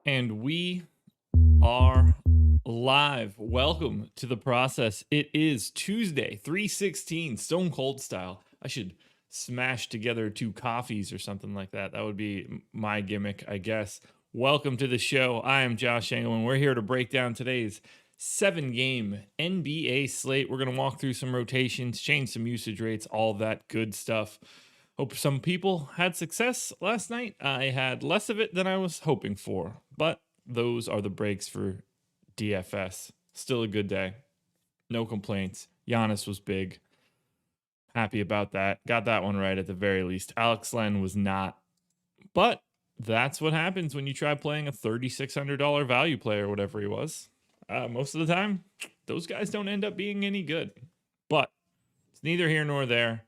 And we are live. Welcome to the process. It is Tuesday, 3/16, Stone Cold style. I should smash together 2 coffees or something like that. That would be my gimmick, I guess. Welcome to the show. I am Josh Engleman. We're here to break down today's 7-game NBA slate. We're going to walk through some rotations, change some usage rates, all that good stuff. Hope some people had success last night. I had less of it than I was hoping for, but those are the breaks for DFS. Still a good day. No complaints. Giannis was big. Happy about that. Got that one right at the very least. Alex Len was not. But that's what happens when you try playing a $3,600 value player, whatever he was. Most of the time, those guys don't end up being any good. But it's neither here nor there.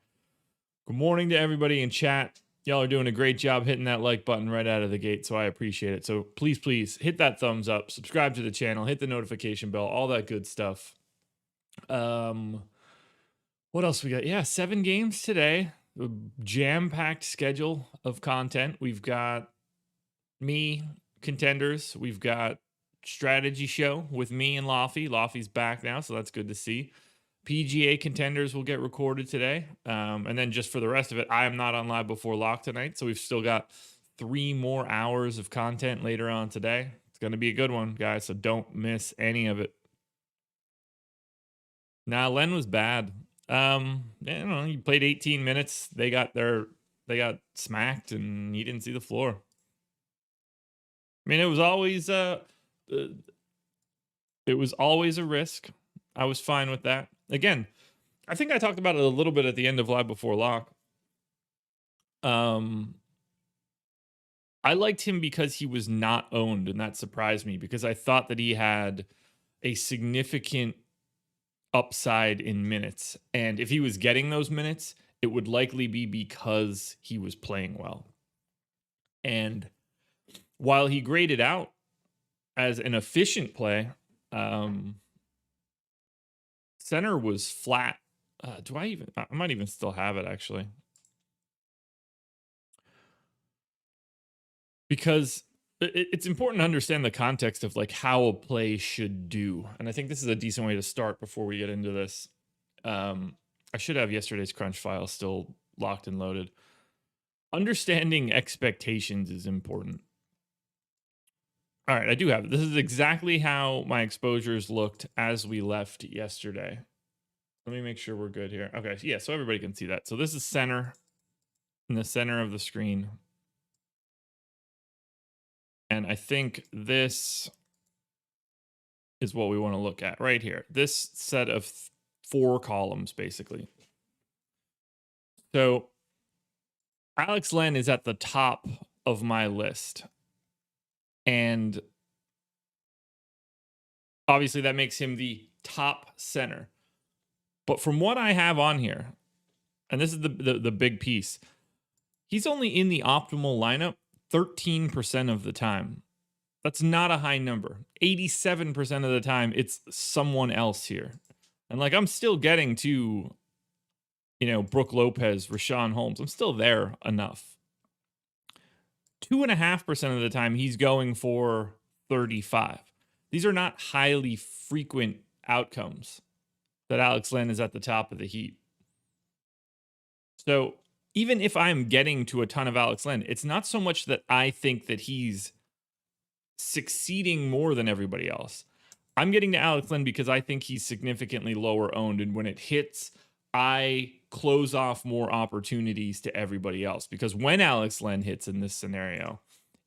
Good morning to everybody in chat. Y'all are doing a great job hitting that like button right out of the gate, so I appreciate it. So please hit that thumbs up, subscribe to the channel, hit the notification bell, all that good stuff. What else we got? Yeah, 7 games today. A jam-packed schedule of content. We've got me, contenders. We've got strategy show with me and Laffy. Laffy's back now, so that's good to see. PGA contenders will get recorded today. And then just for the rest of it, I am not on live before lock tonight. So we've still got 3 more hours of content later on today. It's going to be a good one, guys. So don't miss any of it. Nah, Len was bad. He played 18 minutes. They got smacked and he didn't see the floor. I mean, it was always a risk. I was fine with that. Again, I think I talked about it a little bit at the end of Live Before Lock. I liked him because he was not owned, and that surprised me because I thought that he had a significant upside in minutes. And if he was getting those minutes, it would likely be because he was playing well. And while he graded out as an efficient play, center was flat. I might even still have it actually. Because it's important to understand the context of like how a play should do. And I think this is a decent way to start before we get into this. I should have yesterday's crunch file still locked and loaded. Understanding expectations is important. All right, I do have it. This is exactly how my exposures looked as we left yesterday. Let me make sure we're good here. Okay, yeah, so everybody can see that. So this is center, in the center of the screen. And I think this is what we want to look at right here. This set of 4 columns, basically. So Alex Len is at the top of my list. And obviously that makes him the top center. But from what I have on here, and this is the big piece, he's only in the optimal lineup 13% of the time. That's not a high number. 87% of the time, it's someone else here. And like, I'm still getting to, Brooke Lopez, Rashawn Holmes. I'm still there enough. 2.5% of the time, he's going for 35. These are not highly frequent outcomes that Alex Len is at the top of the heap. So even if I'm getting to a ton of Alex Len, it's not so much that I think that he's succeeding more than everybody else. I'm getting to Alex Len because I think he's significantly lower owned. And when it hits, I close off more opportunities to everybody else. Because when Alex Len hits in this scenario,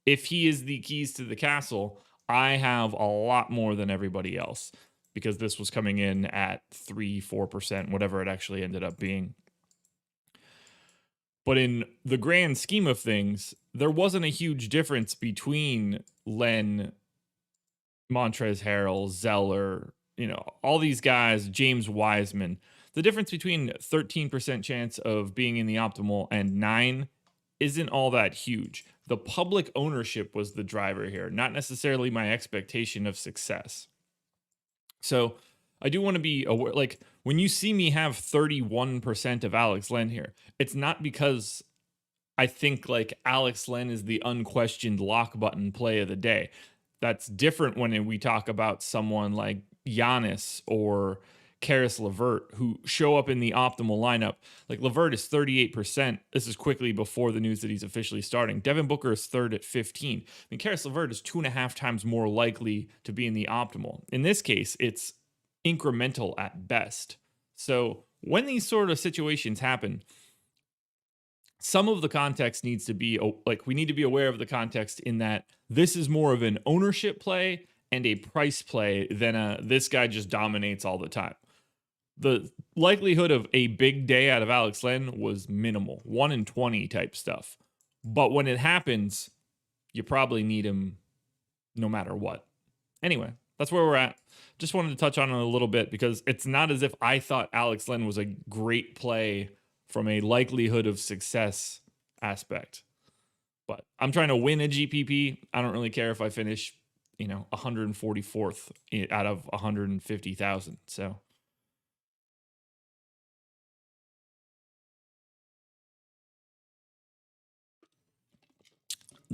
if he is the keys to the castle, I have a lot more than everybody else. Because this was coming in at 3-4%, whatever it actually ended up being. But in the grand scheme of things, there wasn't a huge difference between Len, Montrezl Harrell, Zeller, all these guys, James Wiseman. The difference between 13% chance of being in the optimal and 9 isn't all that huge. The public ownership was the driver here, not necessarily my expectation of success. So I do want to be aware, like when you see me have 31% of Alex Len here, it's not because I think like Alex Len is the unquestioned lock button play of the day. That's different when we talk about someone like Giannis or Karis LeVert, who show up in the optimal lineup. Like LeVert is 38%. This is quickly before the news that he's officially starting. Devin Booker is third at 15. I mean, Karis LeVert is 2.5 times more likely to be in the optimal. In this case, it's incremental at best. So when these sort of situations happen, some of the context needs to be like, we need to be aware of the context in that this is more of an ownership play and a price play than this guy just dominates all the time. The likelihood of a big day out of Alex Len was minimal, 1 in 20 type stuff. But when it happens, you probably need him no matter what. Anyway, that's where we're at. Just wanted to touch on it a little bit because it's not as if I thought Alex Len was a great play from a likelihood of success aspect. But I'm trying to win a GPP. I don't really care if I finish, 144th out of 150,000. So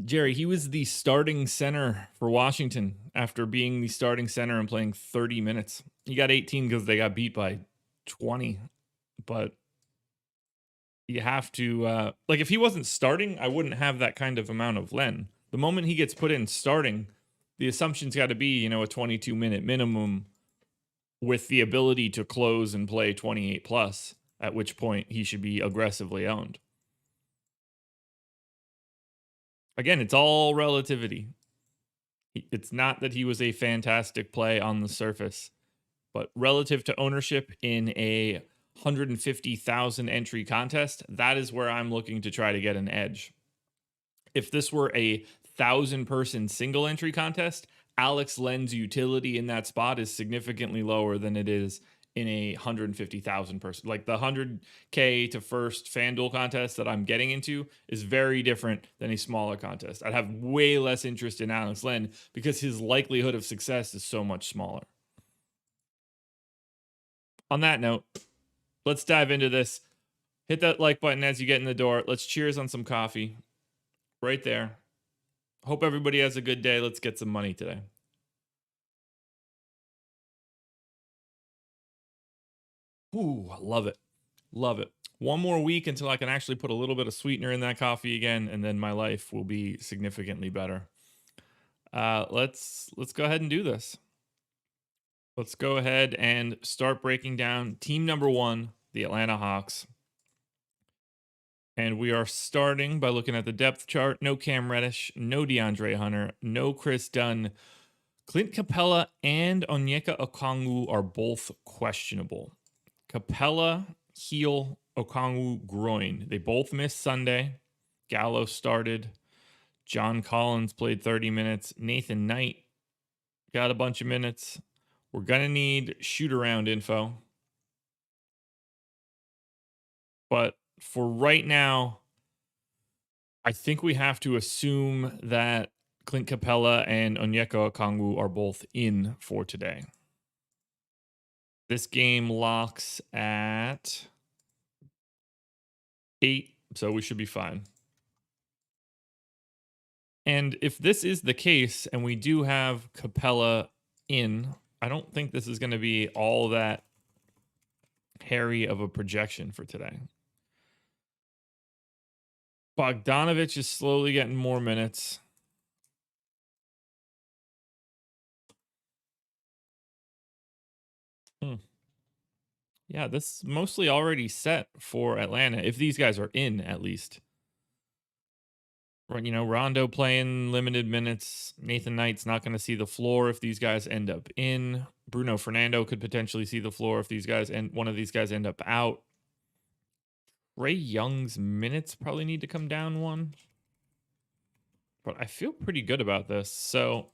Jerry, he was the starting center for Washington after being the starting center and playing 30 minutes. He got 18 because they got beat by 20. But you have to, like, if he wasn't starting, I wouldn't have that kind of amount of Len. The moment he gets put in starting, the assumption's got to be, a 22-minute minimum with the ability to close and play 28 plus, at which point he should be aggressively owned. Again, it's all relativity. It's not that he was a fantastic play on the surface, but relative to ownership in a 150,000 entry contest, that is where I'm looking to try to get an edge. If this were a 1,000-person single entry contest, Alex Len's utility in that spot is significantly lower than it is in a 150,000 person. Like the 100K to first FanDuel contest that I'm getting into is very different than a smaller contest. I'd have way less interest in Alex Len because his likelihood of success is so much smaller. On that note, let's dive into this. Hit that like button as you get in the door. Let's cheers on some coffee right there. Hope everybody has a good day. Let's get some money today. Ooh, love it. Love it. One more week until I can actually put a little bit of sweetener in that coffee again, and then my life will be significantly better. Let's go ahead and do this. Let's go ahead and start breaking down team number 1, the Atlanta Hawks. And we are starting by looking at the depth chart. No Cam Reddish, no DeAndre Hunter, no Chris Dunn. Clint Capella and Onyeka Okongwu are both questionable. Capella, heel, Okongwu, groin. They both missed Sunday. Gallo started. John Collins played 30 minutes. Nathan Knight got a bunch of minutes. We're going to need shoot-around info. But for right now, I think we have to assume that Clint Capella and Onyeka Okongwu are both in for today. This game locks at 8, so we should be fine. And if this is the case, and we do have Capella in, I don't think this is going to be all that hairy of a projection for today. Bogdanovich is slowly getting more minutes. Yeah, this is mostly already set for Atlanta, if these guys are in at least. Rondo playing limited minutes. Nathan Knight's not going to see the floor if these guys end up in. Bruno Fernando could potentially see the floor if these guys and one of these guys end up out. Ray Young's minutes probably need to come down one. But I feel pretty good about this. So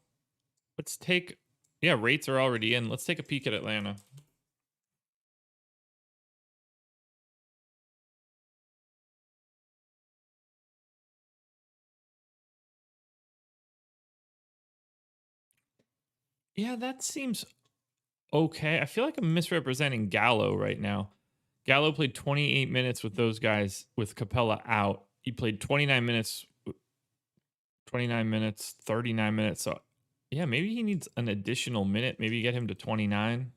let's take, yeah, rates are already in. Let's take a peek at Atlanta. Yeah, that seems okay. I feel like I'm misrepresenting Gallo right now. Gallo played 28 minutes with those guys with Capella out. He played 29 minutes, 39 minutes. So yeah, maybe he needs an additional minute. Maybe get him to 29.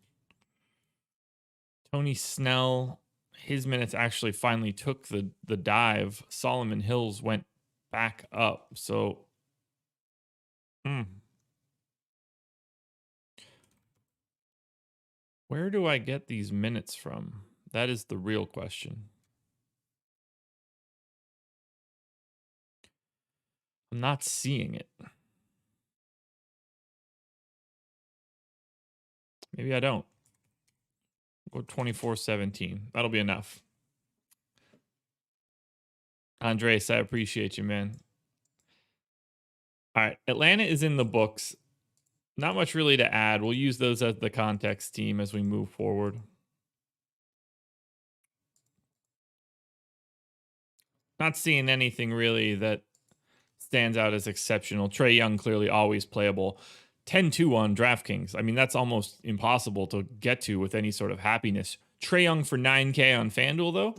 Tony Snell, his minutes actually finally took the dive. Solomon Hills went back up. So where do I get these minutes from? That is the real question. I'm not seeing it. Maybe I don't. Go 24-17. That'll be enough. Andres, I appreciate you, man. All right. Atlanta is in the books. Not much really to add. We'll use those as the context team as we move forward. Not seeing anything really that stands out as exceptional. Trae Young clearly always playable. 10-2 on DraftKings. I mean, that's almost impossible to get to with any sort of happiness. Trae Young for 9K on FanDuel, though,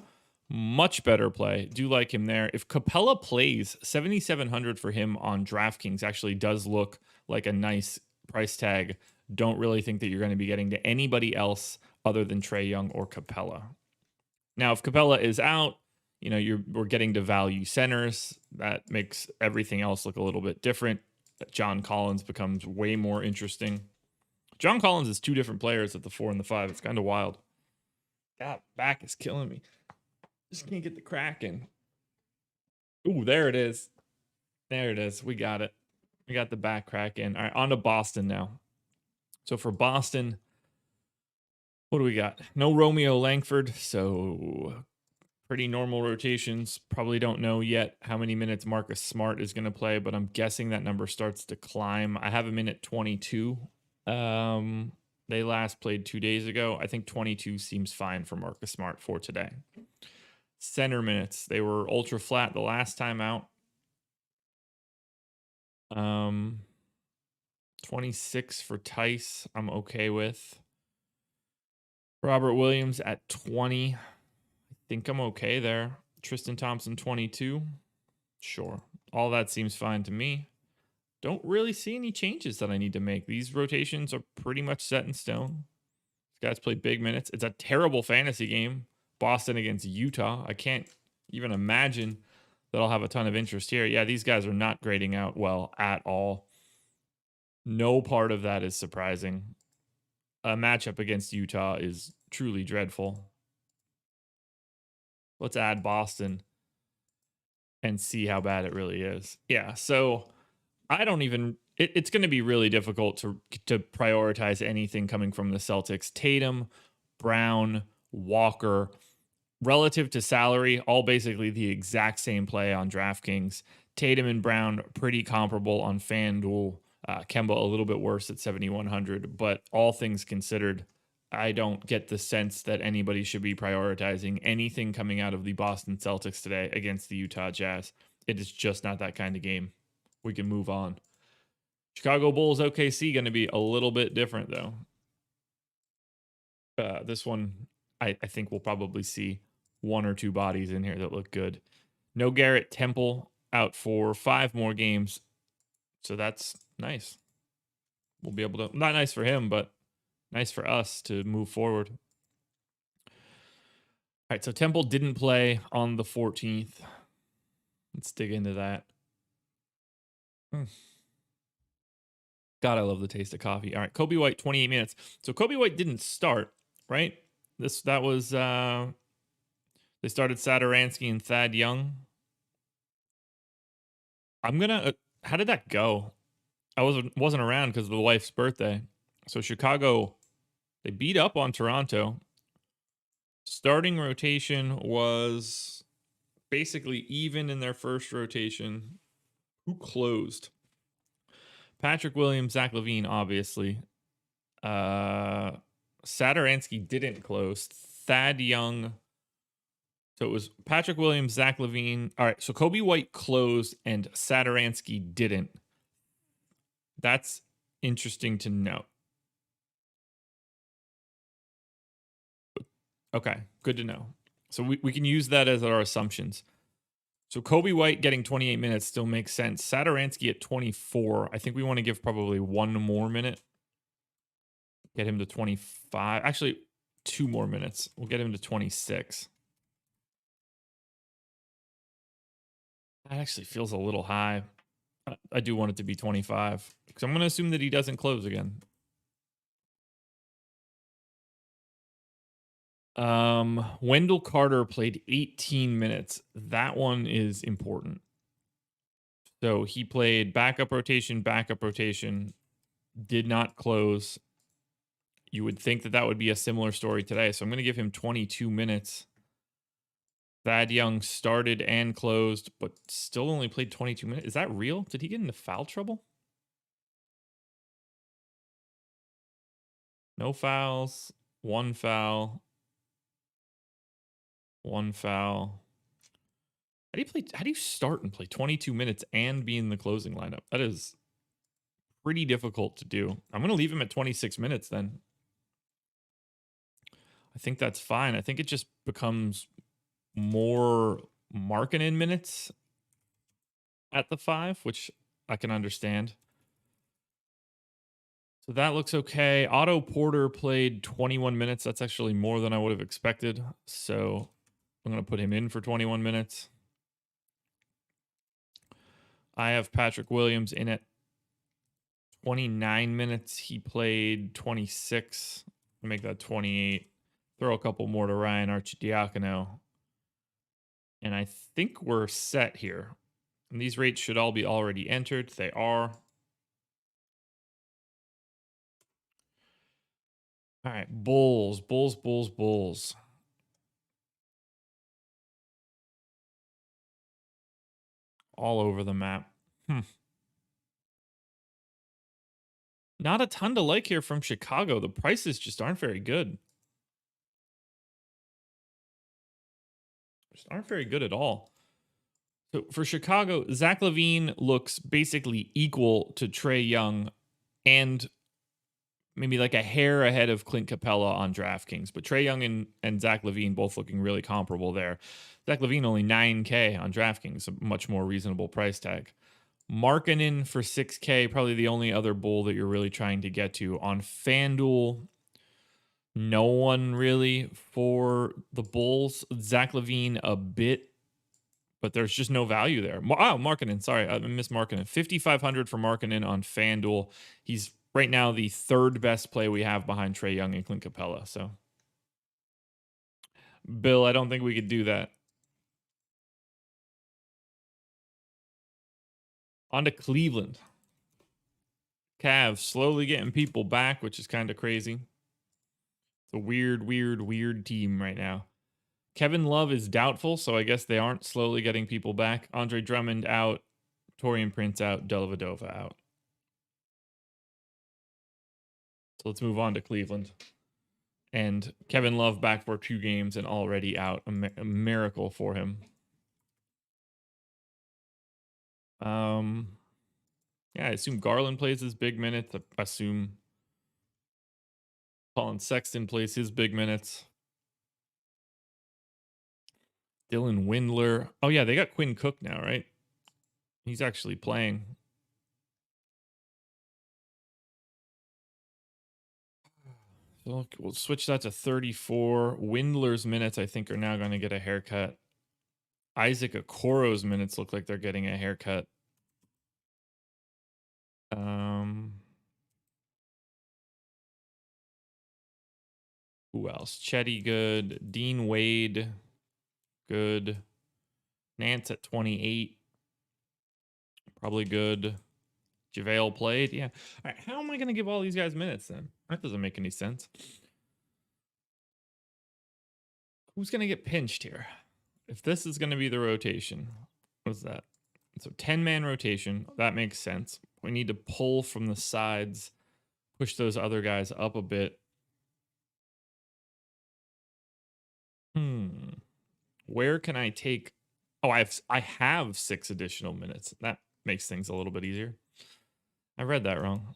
much better play. Do like him there. If Capella plays, 7,700 for him on DraftKings actually does look like a nice price tag. Don't really think that you're going to be getting to anybody else other than Trae Young or Capella. Now, if Capella is out, you know, we're getting to value centers. That makes everything else look a little bit different. John Collins becomes way more interesting. John Collins is two different players at the 4 and the 5. It's kind of wild. God, back is killing me. Just can't get the crack in. Ooh, there it is. There it is. We got it. We got the back crack in. All right, on to Boston now. So for Boston, what do we got? No Romeo Langford, so pretty normal rotations. Probably don't know yet how many minutes Marcus Smart is going to play, but I'm guessing that number starts to climb. I have him in at 22. They last played 2 days ago. I think 22 seems fine for Marcus Smart for today. Center minutes. They were ultra flat the last time out. 26 for Tice, I'm okay with. Robert Williams at 20. I think I'm okay there. Tristan Thompson, 22. Sure. All that seems fine to me. Don't really see any changes that I need to make. These rotations are pretty much set in stone. These guys play big minutes. It's a terrible fantasy game. Boston against Utah. I can't even imagine that I'll have a ton of interest here. Yeah, these guys are not grading out well at all. No part of that is surprising. A matchup against Utah is truly dreadful. Let's add Boston and see how bad it really is. Yeah, so I don't even it's going to be really difficult to prioritize anything coming from the Celtics. Tatum, Brown, Walker, relative to salary, all basically the exact same play on DraftKings. Tatum and Brown pretty comparable on FanDuel. Kemba a little bit worse at 7,100, but all things considered, I don't get the sense that anybody should be prioritizing anything coming out of the Boston Celtics today against the Utah Jazz. It is just not that kind of game. We can move on. Chicago Bulls OKC going to be a little bit different though. This one, I think we'll probably see one or two bodies in here that look good. No Garrett Temple out for 5 more games. So that's nice. We'll be able to, not nice for him, but nice for us to move forward. All right, so Temple didn't play on the 14th. Let's dig into that. God, I love the taste of coffee. All right, Kobe White, 28 minutes. So Kobe White didn't start, right? That was they started Satoransky and Thad Young. I'm gonna. How did that go? I wasn't around because of the wife's birthday. So Chicago, they beat up on Toronto. Starting rotation was basically even in their first rotation. Who closed? Patrick Williams, Zach LaVine, obviously. Satoransky didn't close. Thad Young. So it was Patrick Williams, Zach LaVine. All right, so Kobe White closed and Satoransky didn't. That's interesting to note. Okay, good to know. So we can use that as our assumptions. So Kobe White getting 28 minutes still makes sense. Satoransky at 24. I think we want to give probably one more minute. Get him to 25. Actually, 2 more minutes. We'll get him to 26. That actually feels a little high. I do want it to be 25 because I'm going to assume that he doesn't close again. Wendell Carter played 18 minutes. That one is important. So he played backup rotation, did not close. You would think that that would be a similar story today. So I'm going to give him 22 minutes. Thad Young started and closed, but still only played 22 minutes. Is that real? Did he get into foul trouble? No fouls, one foul, one foul. How do you start and play 22 minutes and be in the closing lineup? That is pretty difficult to do. I'm going to leave him at 26 minutes then. I think that's fine. I think it just becomes more Markkanen minutes at the 5, which I can understand. So that looks okay. Otto Porter played 21 minutes. That's actually more than I would have expected. So I'm going to put him in for 21 minutes. I have Patrick Williams in at 29 minutes. He played 26. Make that 28. Throw a couple more to Ryan Arcidiacono. And I think we're set here. And these rates should all be already entered. They are. All right, Bulls. All over the map. Not a ton to like here from Chicago. The prices just aren't very good. Just aren't very good at all. So for Chicago, Zach LaVine looks basically equal to Trae Young and maybe like a hair ahead of Clint Capella on DraftKings. But Trae Young and Zach LaVine both looking really comparable there. Zach LaVine only 9K on DraftKings, a much more reasonable price tag. Markkanen for 6K, probably the only other bull that you're really trying to get to. On FanDuel, no one really for the Bulls. Zach LaVine a bit, but there's just no value there. Oh, Markkanen, sorry, I missed Markkanen. 5,500 for Markkanen on FanDuel. He's right now the 3rd best play we have behind Trae Young and Clint Capella. So, Bill, I don't think we could do that. On to Cleveland. Cavs slowly getting people back, which is kind of crazy. It's a weird team right now. Kevin Love is doubtful, so I guess they aren't slowly getting people back. Andre Drummond out. Taurean Prince out. Dellavedova out. So let's move on to Cleveland. And Kevin Love back for 2 games and already out. A miracle for him. Yeah, I assume Garland plays his big minutes. I assume Colin Sexton plays his big minutes. Dylan Windler. Oh, yeah, they got Quinn Cook now, right? He's actually playing. So we'll switch that to 34. Windler's minutes, I think, are now going to get a haircut. Isaac Okoro's minutes look like they're getting a haircut. Who else? Chetty good. Dean Wade good. Nance at 28. Probably good. JaVale played. Yeah. All right. How am I going to give all these guys minutes then? That doesn't make any sense. Who's going to get pinched here? If this is going to be the rotation, what is that? So 10-man rotation. That makes sense. We need to pull from the sides, push those other guys up a bit. Where can I take? Oh, I have 6 additional minutes. That makes things a little bit easier. I read that wrong.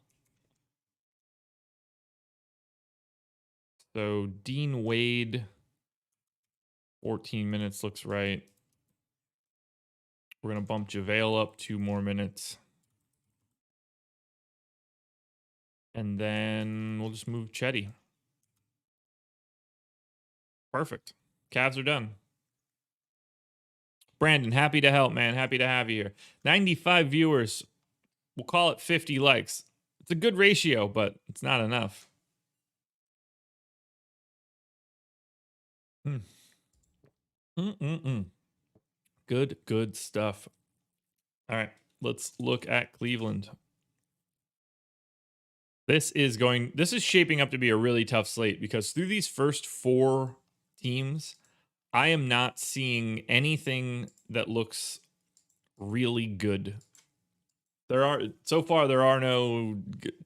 So Dean Wade, 14 minutes looks right. We're going to bump JaVale up 2 more minutes. And then we'll just move Chetty. Perfect. Cavs are done. Brandon, happy to help, man. Happy to have you here. 95 viewers. We'll call it 50 likes. It's a good ratio, but it's not enough. Good stuff. All right, let's look at Cleveland. This is shaping up to be a really tough slate because through these first 4 teams, I am not seeing anything that looks really good. There are no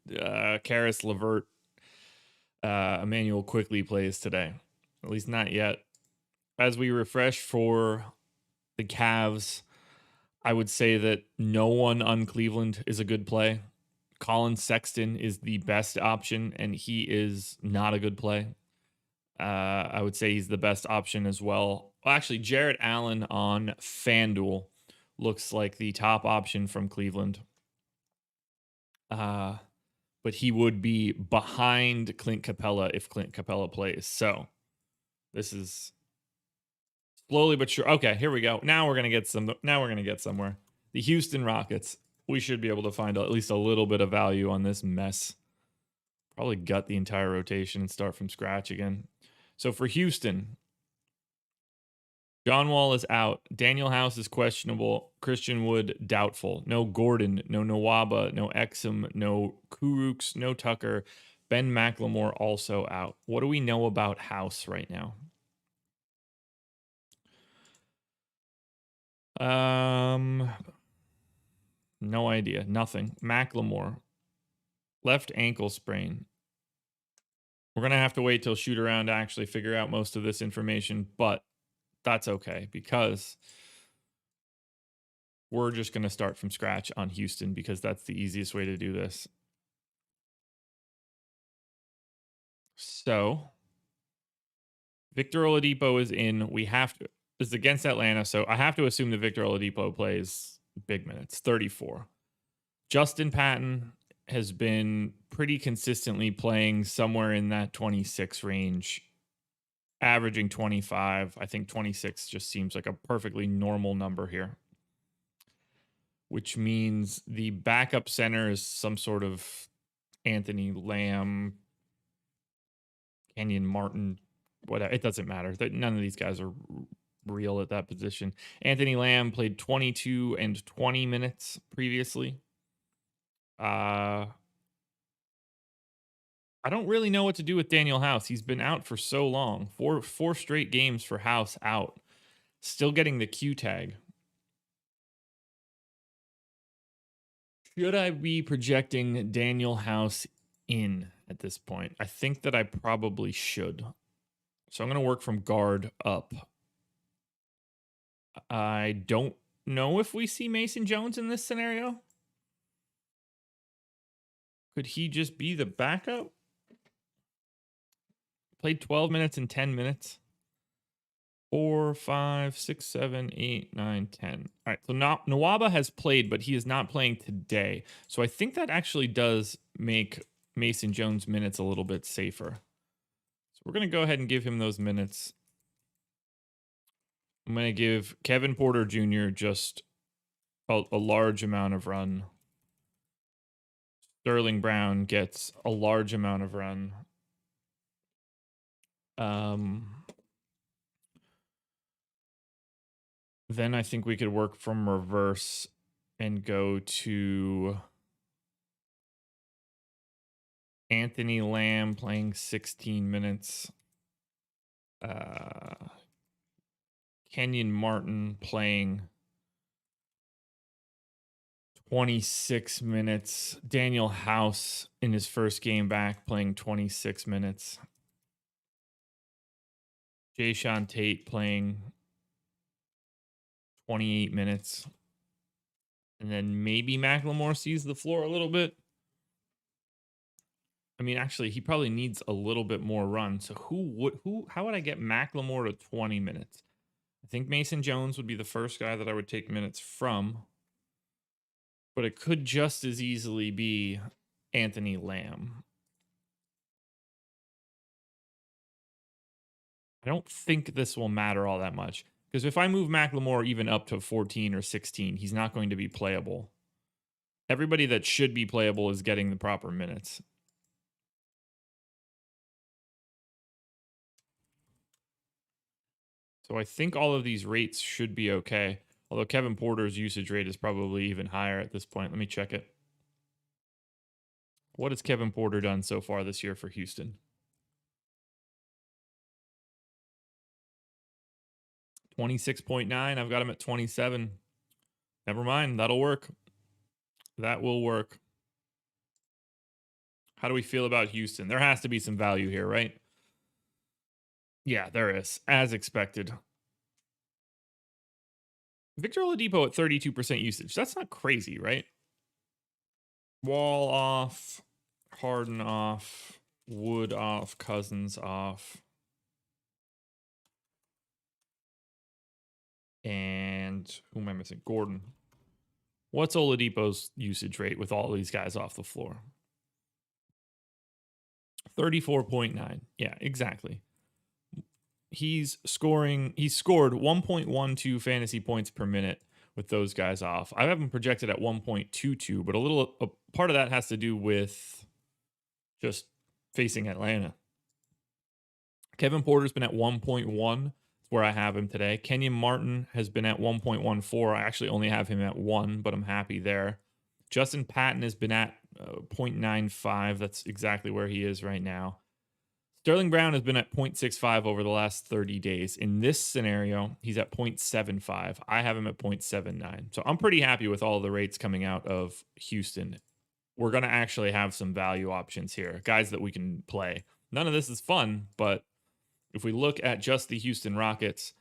Karis LeVert, Emmanuel Quickly plays today, at least not yet. As we refresh for the Cavs, I would say that no one on Cleveland is a good play. Colin Sexton is the best option, and he is not a good play. I would say he's the best option as well. Actually, Jarrett Allen on FanDuel looks like the top option from Cleveland. But he would be behind Clint Capella if Clint Capella plays. So this is slowly but sure. Okay, here we go. Now we're gonna get somewhere. The Houston Rockets. We should be able to find at least a little bit of value on this mess. Probably gut the entire rotation and start from scratch again. So for Houston, John Wall is out. Daniel House is questionable. Christian Wood, doubtful. No Gordon, no Nwaba, no Exum, no Kuruks, no Tucker. Ben McLemore also out. What do we know about House right now? No idea. Nothing. McLemore, left ankle sprain. We're going to have to wait till shoot around to actually figure out most of this information, but that's okay because we're just going to start from scratch on Houston because that's the easiest way to do this. So Victor Oladipo is in. This is against Atlanta, so I have to assume that Victor Oladipo plays big minutes, 34. Justin Patton has been pretty consistently playing somewhere in that 26 range, averaging 25. I think 26 just seems like a perfectly normal number here, which means the backup center is some sort of Anthony Lamb, Kenyon Martin, whatever. It doesn't matter. None of these guys are real at that position. Anthony Lamb played 22 and 20 minutes previously. I don't really know what to do with Daniel House. He's been out for so long. Four straight games for House out. Still getting the Q tag. Should I be projecting Daniel House in at this point? I think that I probably should. So I'm going to work from guard up. I don't know if we see Mason Jones in this scenario. Could he just be the backup? Played 12 minutes and 10 minutes. 4, 5, 6, 7, 8, 9, 10. All right, so Nwaba has played, but he is not playing today. So I think that actually does make Mason Jones' minutes a little bit safer. So we're going to go ahead and give him those minutes. I'm going to give Kevin Porter Jr. just a large amount of run. Sterling Brown gets a large amount of run. Then I think we could work from reverse and go to Anthony Lamb playing 16 minutes. Kenyon Martin playing 26 minutes. Daniel House in his first game back playing 26 minutes. Jayshawn Tate playing 28 minutes. And then maybe Macklemore sees the floor a little bit. I mean, actually, he probably needs a little bit more run. So how would I get Macklemore to 20 minutes? I think Mason Jones would be the first guy that I would take minutes from. But it could just as easily be Anthony Lamb. I don't think this will matter all that much. Because if I move Macklemore even up to 14 or 16, he's not going to be playable. Everybody that should be playable is getting the proper minutes. So I think all of these rates should be okay. Although Kevin Porter's usage rate is probably even higher at this point. Let me check it. What has Kevin Porter done so far this year for Houston? 26.9. I've got him at 27. Never mind. That'll work. That will work. How do we feel about Houston? There has to be some value here, right? Yeah, there is. As expected. Victor Oladipo at 32% usage. That's not crazy, right? Wall off. Harden off. Wood off. Cousins off. And who am I missing? Gordon. What's Oladipo's usage rate with all these guys off the floor? 34.9. Yeah, exactly. He's scored 1.12 fantasy points per minute with those guys off. I have him projected at 1.22, but a part of that has to do with just facing Atlanta. Kevin Porter's been at 1.1, where I have him today. Kenyon Martin has been at 1.14. I actually only have him at 1, but I'm happy there. Justin Patton has been at 0.95. That's exactly where he is right now. Sterling Brown has been at 0.65 over the last 30 days. In this scenario, he's at 0.75. I have him at 0.79. So I'm pretty happy with all the rates coming out of Houston. We're going to actually have some value options here, guys that we can play. None of this is fun, but if we look at just the Houston Rockets,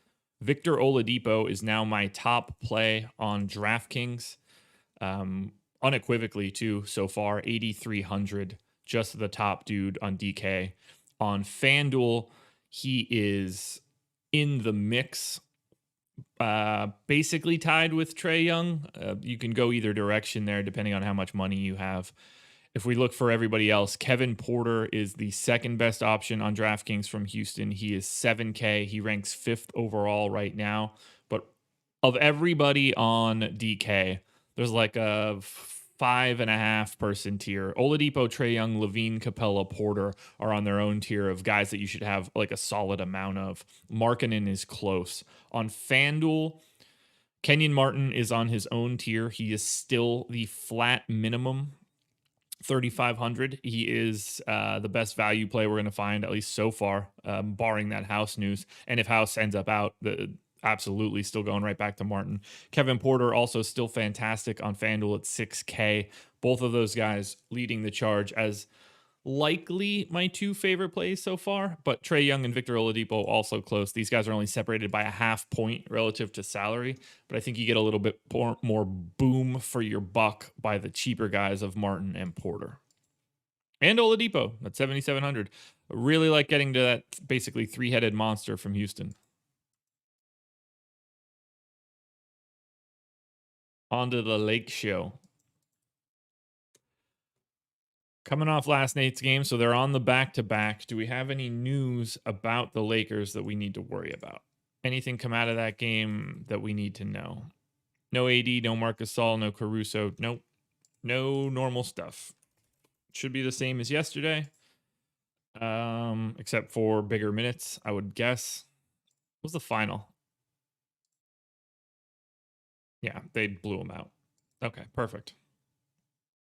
Victor Oladipo is now my top play on DraftKings. Unequivocally, too, so far, 8,300, just the top dude on DK. On FanDuel, he is in the mix, basically tied with Trae Young. You can go either direction there, depending on how much money you have. If we look for everybody else, Kevin Porter is the second best option on DraftKings from Houston. He is 7K. He ranks 5th overall right now. But of everybody on DK, there's like a 5.5 person tier. Oladipo, Trae Young, Levine, Capella, Porter are on their own tier of guys that you should have like a solid amount of. Markkanen is close. On FanDuel, Kenyon Martin is on his own tier. He is still the flat minimum 3,500. He is the best value play we're going to find, at least so far, barring that House news. And if House ends up out, absolutely still going right back to Martin. Kevin Porter also still fantastic on FanDuel at 6K. Both of those guys leading the charge as likely my two favorite plays so far, but Trae Young and Victor Oladipo also close. These guys are only separated by a half point relative to salary, but I think you get a little bit more boom for your buck by the cheaper guys of Martin and Porter. And Oladipo at 7,700. Really like getting to that basically three-headed monster from Houston. On to the Lake Show. Coming off last night's game, so they're on the back-to-back. Do we have any news about the Lakers that we need to worry about? Anything come out of that game that we need to know? No AD, no Marcus Gasol, no Caruso. Nope. No normal stuff. Should be the same as yesterday, except for bigger minutes, I would guess. What was the final? Yeah, they blew them out. Okay, perfect.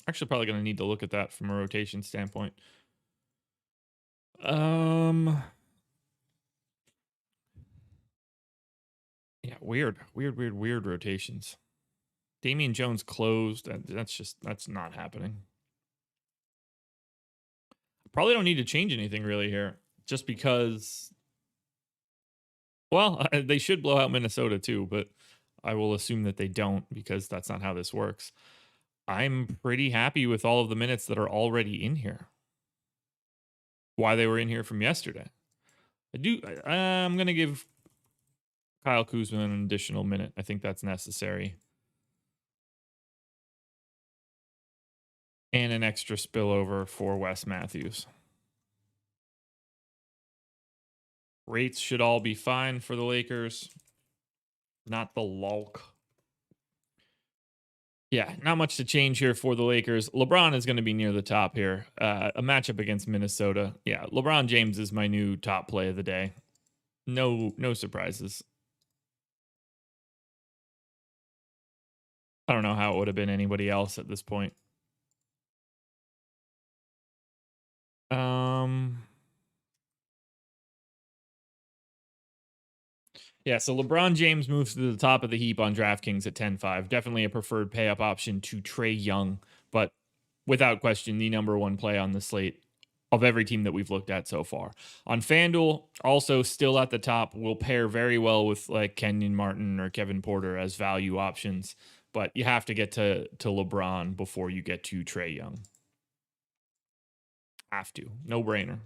Actually, probably going to need to look at that from a rotation standpoint. Yeah, weird rotations. Damian Jones closed. That's not happening. Probably don't need to change anything really here, just because. Well, they should blow out Minnesota too, but I will assume that they don't because that's not how this works. I'm pretty happy with all of the minutes that are already in here. Why they were in here from yesterday. I'm going to give Kyle Kuzma an additional minute. I think that's necessary. And an extra spillover for Wes Matthews. Rates should all be fine for the Lakers. Not the Lulk. Yeah, not much to change here for the Lakers. LeBron is going to be near the top here. A matchup against Minnesota. Yeah, LeBron James is my new top play of the day. No surprises. I don't know how it would have been anybody else at this point. Yeah, so LeBron James moves to the top of the heap on DraftKings at 10-5. Definitely a preferred pay-up option to Trae Young, but without question, the number one play on the slate of every team that we've looked at so far. On FanDuel, also still at the top, will pair very well with like Kenyon Martin or Kevin Porter as value options, but you have to get to LeBron before you get to Trae Young. Have to. No brainer.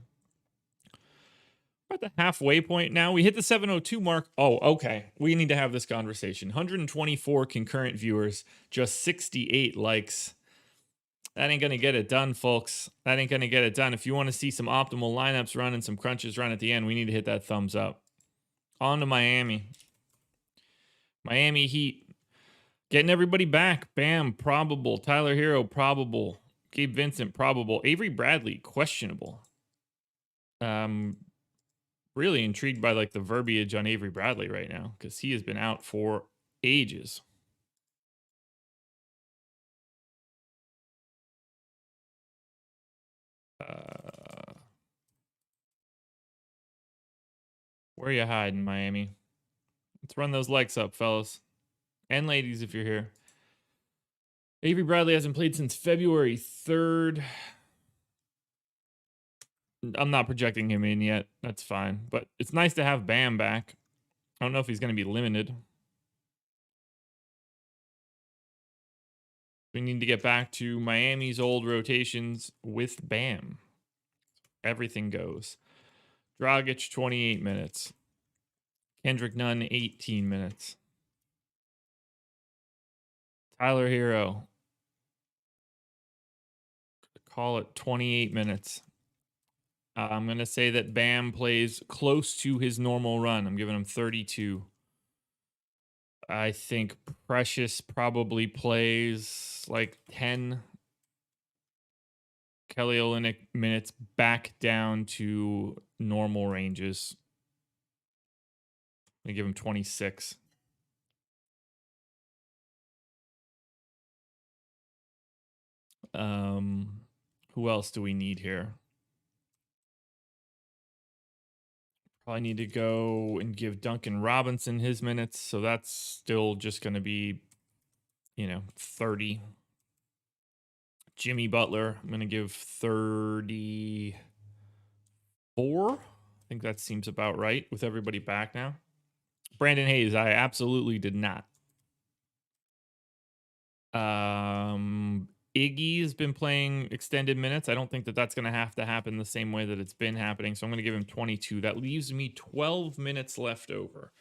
We're at the halfway point now. We hit the 702 mark. Oh, okay. We need to have this conversation. 124 concurrent viewers, just 68 likes. That ain't going to get it done, folks. That ain't going to get it done. If you want to see some optimal lineups run and some crunches run at the end, we need to hit that thumbs up. On to Miami. Miami Heat. Getting everybody back. Bam, probable. Tyler Hero, probable. Gabe Vincent, probable. Avery Bradley, questionable. Really intrigued by like the verbiage on Avery Bradley right now because he has been out for ages. Where are you hiding, Miami? Let's run those likes up, fellas. And ladies, if you're here. Avery Bradley hasn't played since February 3rd. I'm not projecting him in yet. That's fine. But it's nice to have Bam back. I don't know if he's going to be limited. We need to get back to Miami's old rotations with Bam. Everything goes. Dragic, 28 minutes. Kendrick Nunn, 18 minutes. Tyler Hero. Call it 28 minutes. I'm going to say that Bam plays close to his normal run. I'm giving him 32. I think Precious probably plays like 10 Kelly Olynyk minutes back down to normal ranges. I'm going to give him 26. Who else do we need here? Probably need to go and give Duncan Robinson his minutes. So that's still just going to be, 30. Jimmy Butler, I'm going to give 34. I think that seems about right with everybody back now. Brandon Hayes, I absolutely did not. Iggy has been playing extended minutes. I don't think that that's going to have to happen the same way that it's been happening. So I'm going to give him 22. That leaves me 12 minutes left over.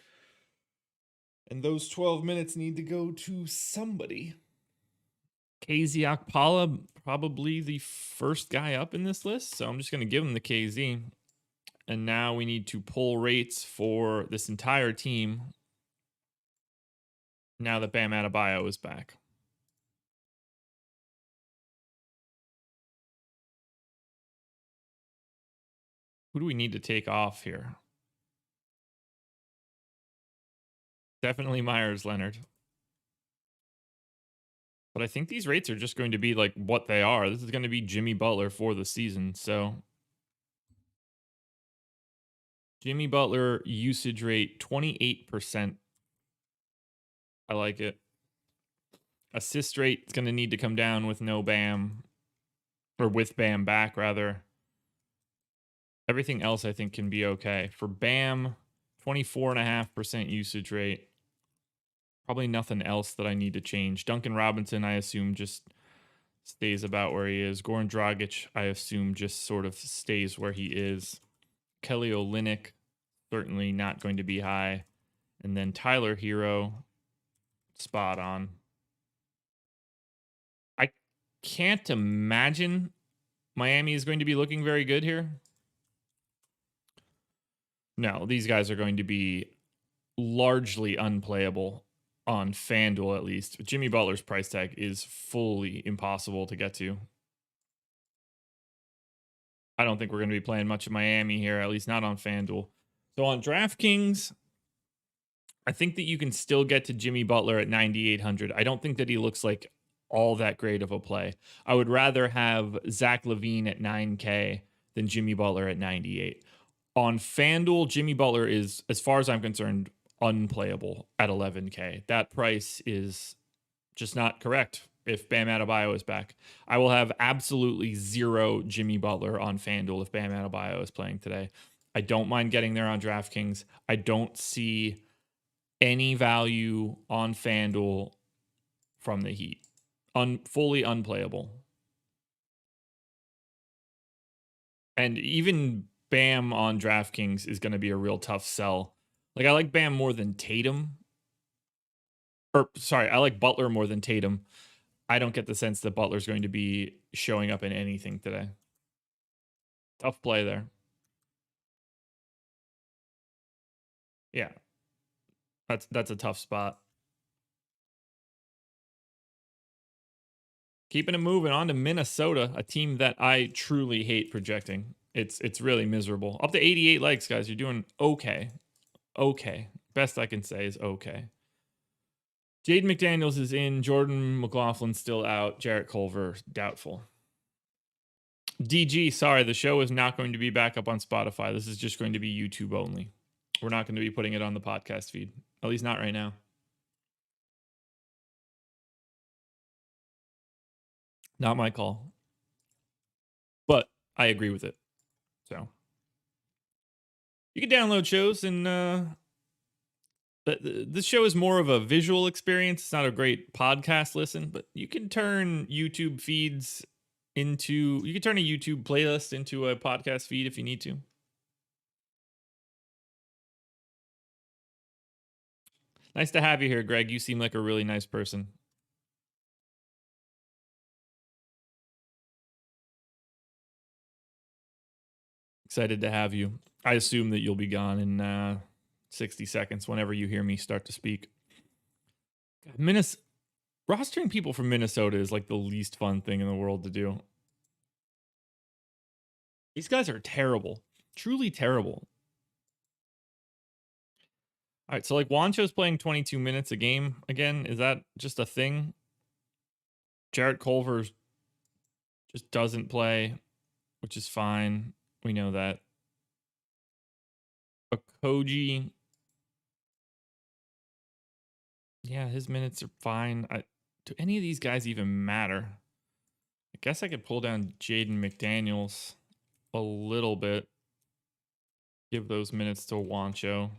And those 12 minutes need to go to somebody. KZ Okpala, probably the first guy up in this list. So I'm just going to give him the KZ. And now we need to pull rates for this entire team now that Bam Adebayo is back. Who do we need to take off here? Definitely Myers Leonard. But I think these rates are just going to be like what they are. This is going to be Jimmy Butler for the season. So Jimmy Butler usage rate 28%. I like it. Assist rate is going to need to come down with no Bam, or with Bam back, rather. Everything else, I think, can be okay. For Bam, 24.5% usage rate. Probably nothing else that I need to change. Duncan Robinson, I assume, just stays about where he is. Goran Dragic, I assume, just sort of stays where he is. Kelly Olynyk, certainly not going to be high. And then Tyler Hero, spot on. I can't imagine Miami is going to be looking very good here. No, these guys are going to be largely unplayable on FanDuel, at least. Jimmy Butler's price tag is fully impossible to get to. I don't think we're going to be playing much of Miami here, at least not on FanDuel. So on DraftKings, I think that you can still get to Jimmy Butler at 9,800. I don't think that he looks like all that great of a play. I would rather have Zach LaVine at 9K than Jimmy Butler at 98. On FanDuel, Jimmy Butler is, as far as I'm concerned, unplayable at 11K. That price is just not correct if Bam Adebayo is back. I will have absolutely zero Jimmy Butler on FanDuel if Bam Adebayo is playing today. I don't mind getting there on DraftKings. I don't see any value on FanDuel from the Heat. Fully unplayable. And even Bam on DraftKings is going to be a real tough sell. Like, I like Bam more than Tatum. Or, sorry, I like Butler more than Tatum. I don't get the sense that Butler's going to be showing up in anything today. Tough play there. Yeah. That's a tough spot. Keeping it moving on to Minnesota, a team that I truly hate projecting. It's really miserable. Up to 88 likes, guys. You're doing okay. Okay. Best I can say is okay. Jaden McDaniels is in. Jordan McLaughlin's still out. Jarrett Culver, doubtful. DG, sorry, the show is not going to be back up on Spotify. This is just going to be YouTube only. We're not going to be putting it on the podcast feed. At least not right now. Not my call. But I agree with it. So you can download shows, and this show is more of a visual experience. It's not a great podcast listen, but you can turn YouTube feeds into, you can turn a YouTube playlist into a podcast feed if you need to. Nice to have you here, Greg. You seem like a really nice person. Excited to have you. I assume that you'll be gone in 60 seconds whenever you hear me start to speak. Rostering people from Minnesota is like the least fun thing in the world to do. These guys are terrible. Truly terrible. All right, so like Juancho's playing 22 minutes a game again. Is that just a thing? Jarrett Culver just doesn't play, which is fine. We know that. Okogie, yeah, his minutes are fine. Do any of these guys even matter? I guess I could pull down Jaden McDaniels a little bit. Give those minutes to Juancho.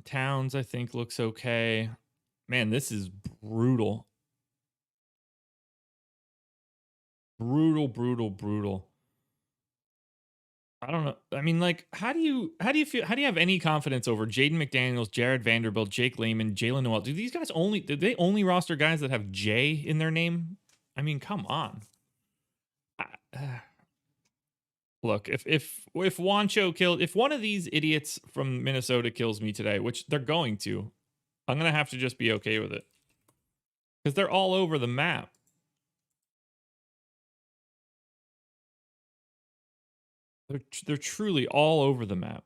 Towns, I think, looks okay. Man, this is brutal. Brutal. I don't know. I mean, like, how do you have any confidence over Jaden McDaniels, Jared Vanderbilt, Jake Layman, Jalen Noel? Do they only roster guys that have J in their name? I mean, come on. Look, if Juancho killed, if one of these idiots from Minnesota kills me today, which they're going to, I'm gonna have to just be okay with it because they're all over the map. They're truly all over the map.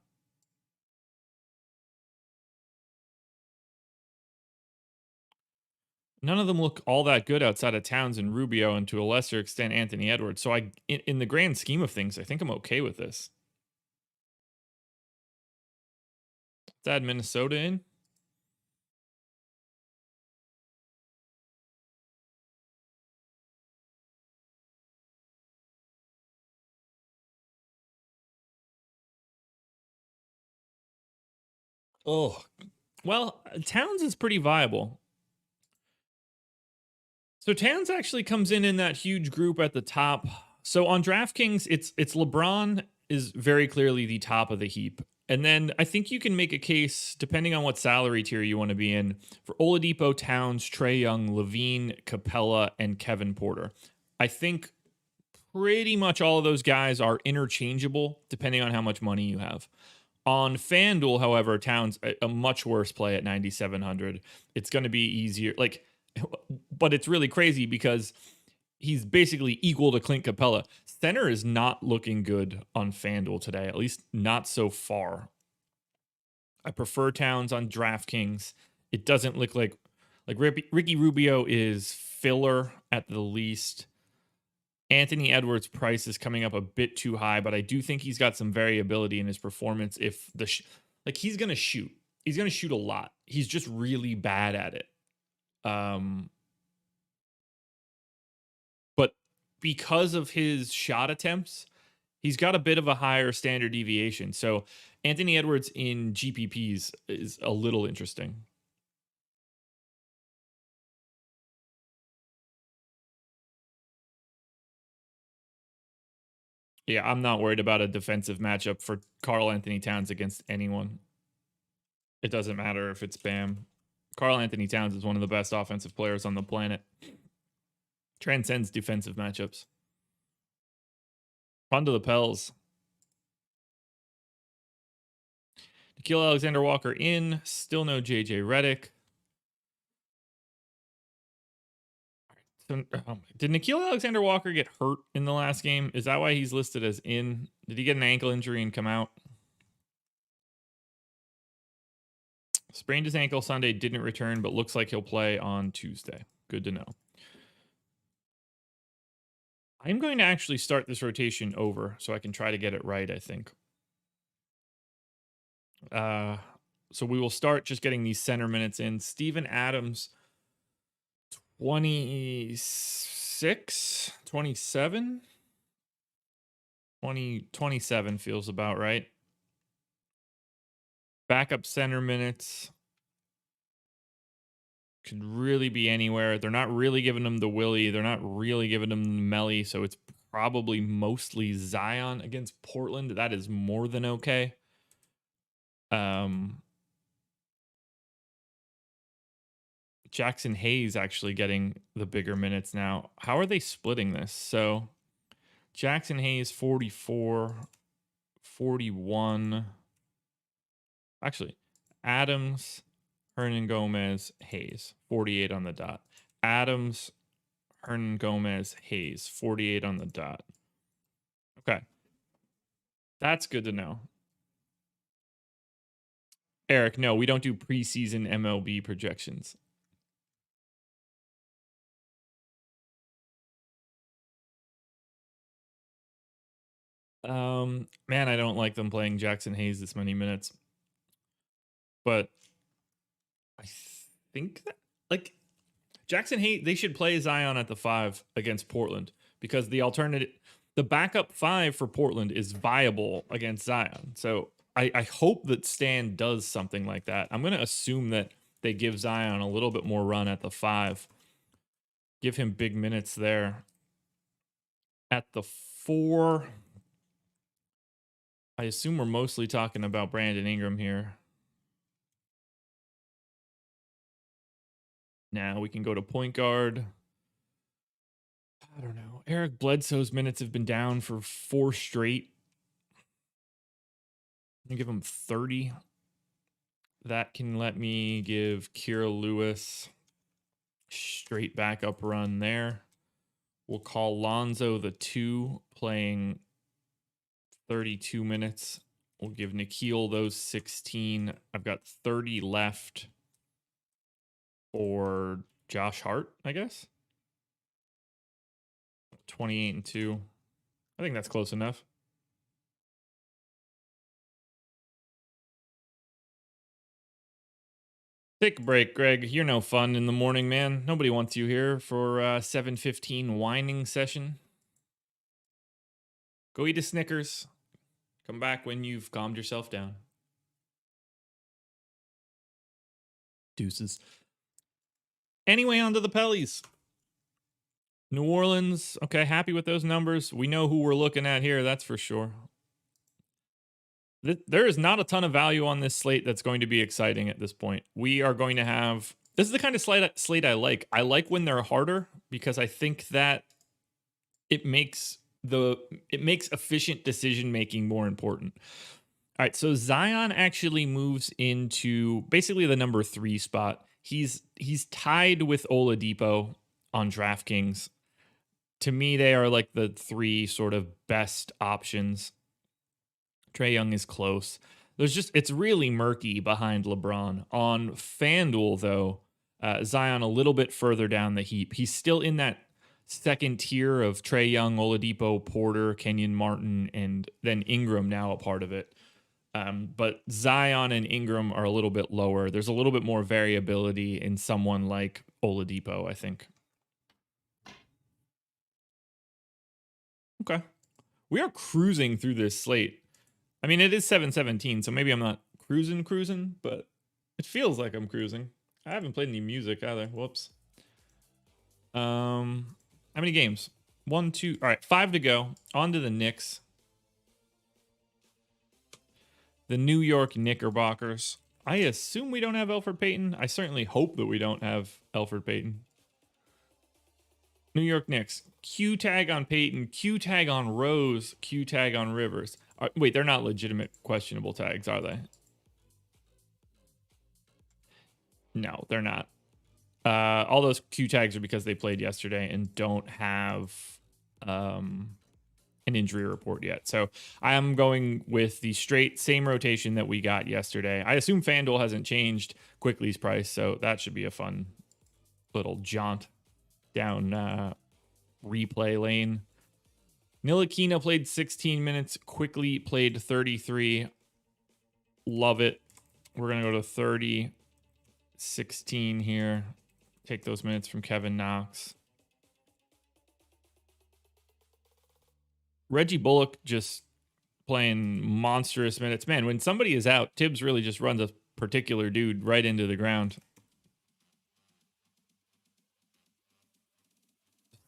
None of them look all that good outside of Towns and Rubio, and to a lesser extent Anthony Edwards. So in the grand scheme of things, I think I'm okay with this. Let's add Minnesota in. Oh, well, Towns is pretty viable. So Towns actually comes in that huge group at the top. So on DraftKings, it's LeBron is very clearly the top of the heap. And then I think you can make a case, depending on what salary tier you want to be in, for Oladipo, Towns, Trae Young, Levine, Capella, and Kevin Porter. I think pretty much all of those guys are interchangeable depending on how much money you have. On FanDuel, however, Towns a much worse play at 9,700. It's going to be easier. But it's really crazy because he's basically equal to Clint Capella. Center is not looking good on FanDuel today, at least not so far. I prefer Towns on DraftKings. It doesn't look like Ricky Rubio is filler at the least. Anthony Edwards' price is coming up a bit too high, but I do think he's got some variability in his performance. If he's going to shoot, he's going to shoot a lot. He's just really bad at it. But because of his shot attempts, he's got a bit of a higher standard deviation. So Anthony Edwards in GPPs is a little interesting. Yeah, I'm not worried about a defensive matchup for Karl Anthony Towns against anyone. It doesn't matter if it's Bam. Karl Anthony Towns is one of the best offensive players on the planet. Transcends defensive matchups. On to the Pels. Nickeil Alexander-Walker in. Still no JJ Redick. So, did Nickeil Alexander-Walker get hurt in the last game? Is that why he's listed as in? Did he get an ankle injury and come out? Sprained his ankle Sunday, didn't return, but looks like he'll play on Tuesday. Good to know. I'm going to actually start this rotation over so I can try to get it right, I think. So we will start just getting these center minutes in. Steven Adams, 26, 27? 27 feels about right. Backup center minutes could really be anywhere. They're not really giving him the Willie. They're not really giving him the Melly. So it's probably mostly Zion against Portland. That is more than okay. Jackson Hayes actually getting the bigger minutes now. How are they splitting this? So Jackson Hayes 44, 41. Actually, Adams, Hernan Gomez, Hayes, 48 on the dot. Adams, Hernan Gomez, Hayes, 48 on the dot. Okay. That's good to know. Eric, no, we don't do preseason MLB projections. Man, I don't like them playing Jackson Hayes this many minutes. But I think that Jackson Hayes, they should play Zion at the 5 against Portland because the backup 5 for Portland is viable against Zion. So I hope that Stan does something like that. I'm going to assume that they give Zion a little bit more run at the 5. Give him big minutes there. At the 4, I assume we're mostly talking about Brandon Ingram here. Now we can go to point guard. I don't know. Eric Bledsoe's minutes have been down for 4 straight. I'm going to give him 30. That can let me give Kira Lewis straight backup run there. We'll call Lonzo the 2 playing 32 minutes. We'll give Nickeil those 16. I've got 30 left for Josh Hart, I guess. 28 and 2. I think that's close enough. Take a break, Greg. You're no fun in the morning, man. Nobody wants you here for 7:15 whining session. Go eat a Snickers. Come back when you've calmed yourself down. Deuces. Anyway, on to the Pellies. New Orleans, okay, happy with those numbers. We know who we're looking at here, that's for sure. There is not a ton of value on this slate that's going to be exciting at this point. We are going to have, this is the kind of slate I like. I like when they're harder because I think that it makes efficient decision making more important. All right, so Zion actually moves into basically the number 3 spot. He's tied with Oladipo on DraftKings. To me, they are like the 3 sort of best options. Trae Young is close. It's really murky behind LeBron. On FanDuel, though, Zion a little bit further down the heap. He's still in that second tier of Trae Young, Oladipo, Porter, Kenyon Martin, and then Ingram now a part of it. But Zion and Ingram are a little bit lower. There's a little bit more variability in someone like Oladipo, I think. Okay. We are cruising through this slate. I mean, it is 7:17, so maybe I'm not cruising, but it feels like I'm cruising. I haven't played any music either. Whoops. How many games? 1, 2. All right, 5 to go. On to the Knicks. The New York Knickerbockers. I assume we don't have Elfrid Payton. I certainly hope that we don't have Elfrid Payton. New York Knicks. Q tag on Payton, Q tag on Rose, Q tag on Rivers. Wait, they're not legitimate questionable tags, are they? No, they're not. All those Q tags are because they played yesterday and don't have an injury report yet. So I am going with the straight same rotation that we got yesterday. I assume FanDuel hasn't changed Quickly's price, so that should be a fun little jaunt down replay lane. Ntilikina played 16 minutes. Quickly played 33. Love it. We're going to go to 30, 16 here. Take those minutes from Kevin Knox. Reggie Bullock just playing monstrous minutes. Man, when somebody is out, Tibbs really just runs a particular dude right into the ground.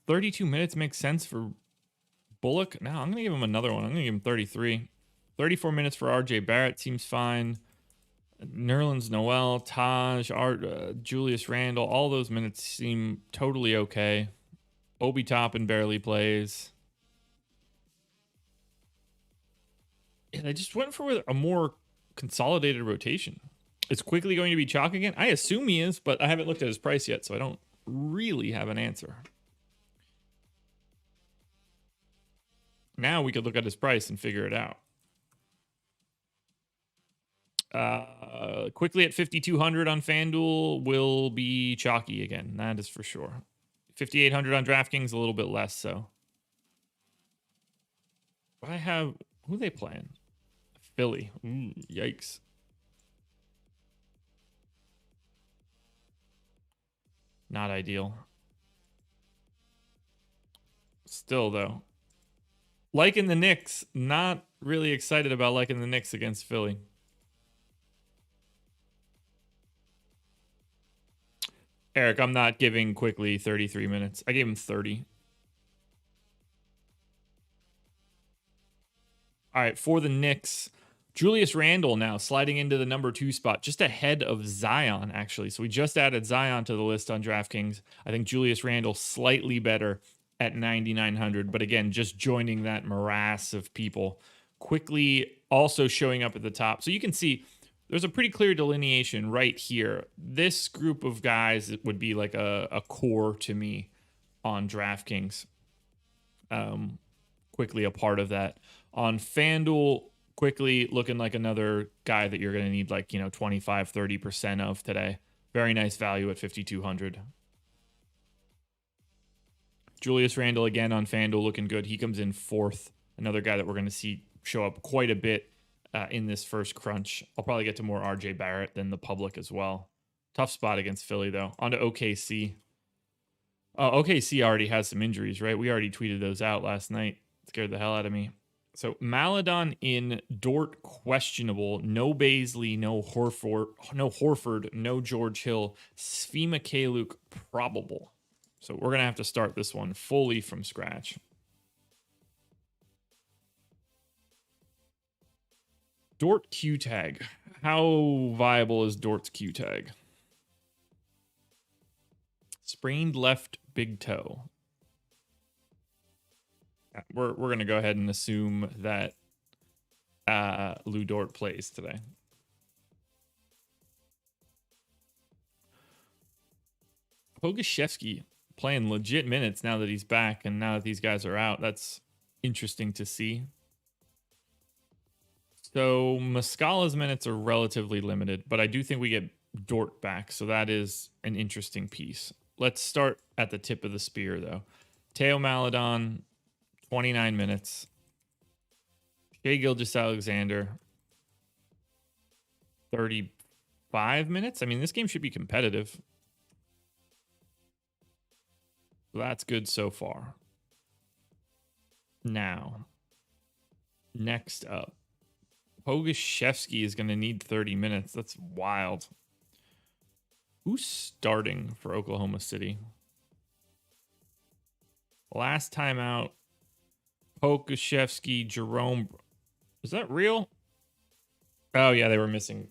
32 minutes makes sense for Bullock. Now I'm going to give him another one. I'm going to give him 33. 34 minutes for RJ Barrett seems fine. Nerlens Noel, Taj, Julius Randle, all those minutes seem totally okay. Obi Toppin barely plays. Yeah, they just went for a more consolidated rotation. Is Quickly going to be chalk again? I assume he is, but I haven't looked at his price yet, so I don't really have an answer. Now we could look at his price and figure it out. Quickly at 5,200 on FanDuel will be chalky again. That is for sure. 5,800 on DraftKings, a little bit less so. I have, who are they playing? Philly. Ooh, yikes. Not ideal. Still, though. Liking the Knicks. Not really excited about liking the Knicks against Philly. Eric, I'm not giving Quickly 33 minutes. I gave him 30. All right, for the Knicks, Julius Randle now sliding into the number 2 spot, just ahead of Zion, actually. So we just added Zion to the list on DraftKings. I think Julius Randle slightly better at 9,900, but again, just joining that morass of people. Quickly also showing up at the top. So you can see there's a pretty clear delineation right here. This group of guys would be like a core to me on DraftKings. Quickly a part of that. On FanDuel, Quickly looking like another guy that you're going to need like, 25, 30% of today. Very nice value at 5,200. Julius Randle again on FanDuel looking good. He comes in 4th. Another guy that we're going to see show up quite a bit in this first crunch. I'll probably get to more RJ Barrett than the public as well. Tough spot against Philly, though. On to OKC. Oh, OKC already has some injuries, right? We already tweeted those out last night. Scared the hell out of me. So Maladon in, Dort questionable, no Baisley, no Horford, no George Hill, Svi Mikhailiuk probable. So we're gonna have to start this one fully from scratch. Dort Q tag. How viable is Dort's Q tag? Sprained left big toe. We're gonna go ahead and assume that Lou Dort plays today. Pogaszewski playing legit minutes now that he's back and now that these guys are out. That's interesting to see. So Muscala's minutes are relatively limited, but I do think we get Dort back. So that is an interesting piece. Let's start at the tip of the spear, though. Teo Maladon, 29 minutes. Shai Gilgeous-Alexander, 35 minutes. I mean, this game should be competitive. That's good so far. Now, next up, Pogaszewski is going to need 30 minutes. That's wild. Who's starting for Oklahoma City? Last time out, Pogaszewski, Jerome. Is that real? Oh, yeah, they were missing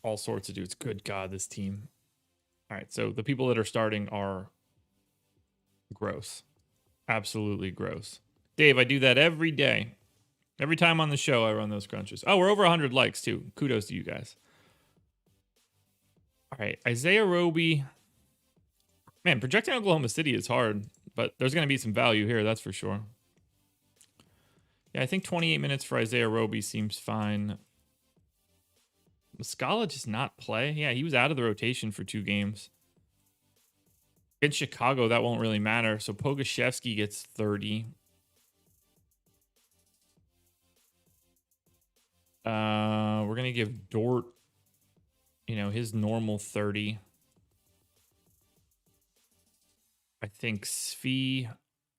all sorts of dudes. Good God, this team. All right, so the people that are starting are gross. Absolutely gross. Dave, I do that every day. Every time on the show, I run those crunches. Oh, we're over 100 likes, too. Kudos to you guys. All right, Isaiah Roby. Man, projecting Oklahoma City is hard, but there's going to be some value here, that's for sure. Yeah, I think 28 minutes for Isaiah Roby seems fine. Muscala just not play? Yeah, he was out of the rotation for 2 games. Against Chicago, that won't really matter. So Pogaszewski gets 30. We're going to give Dort, his normal 30. I think Svi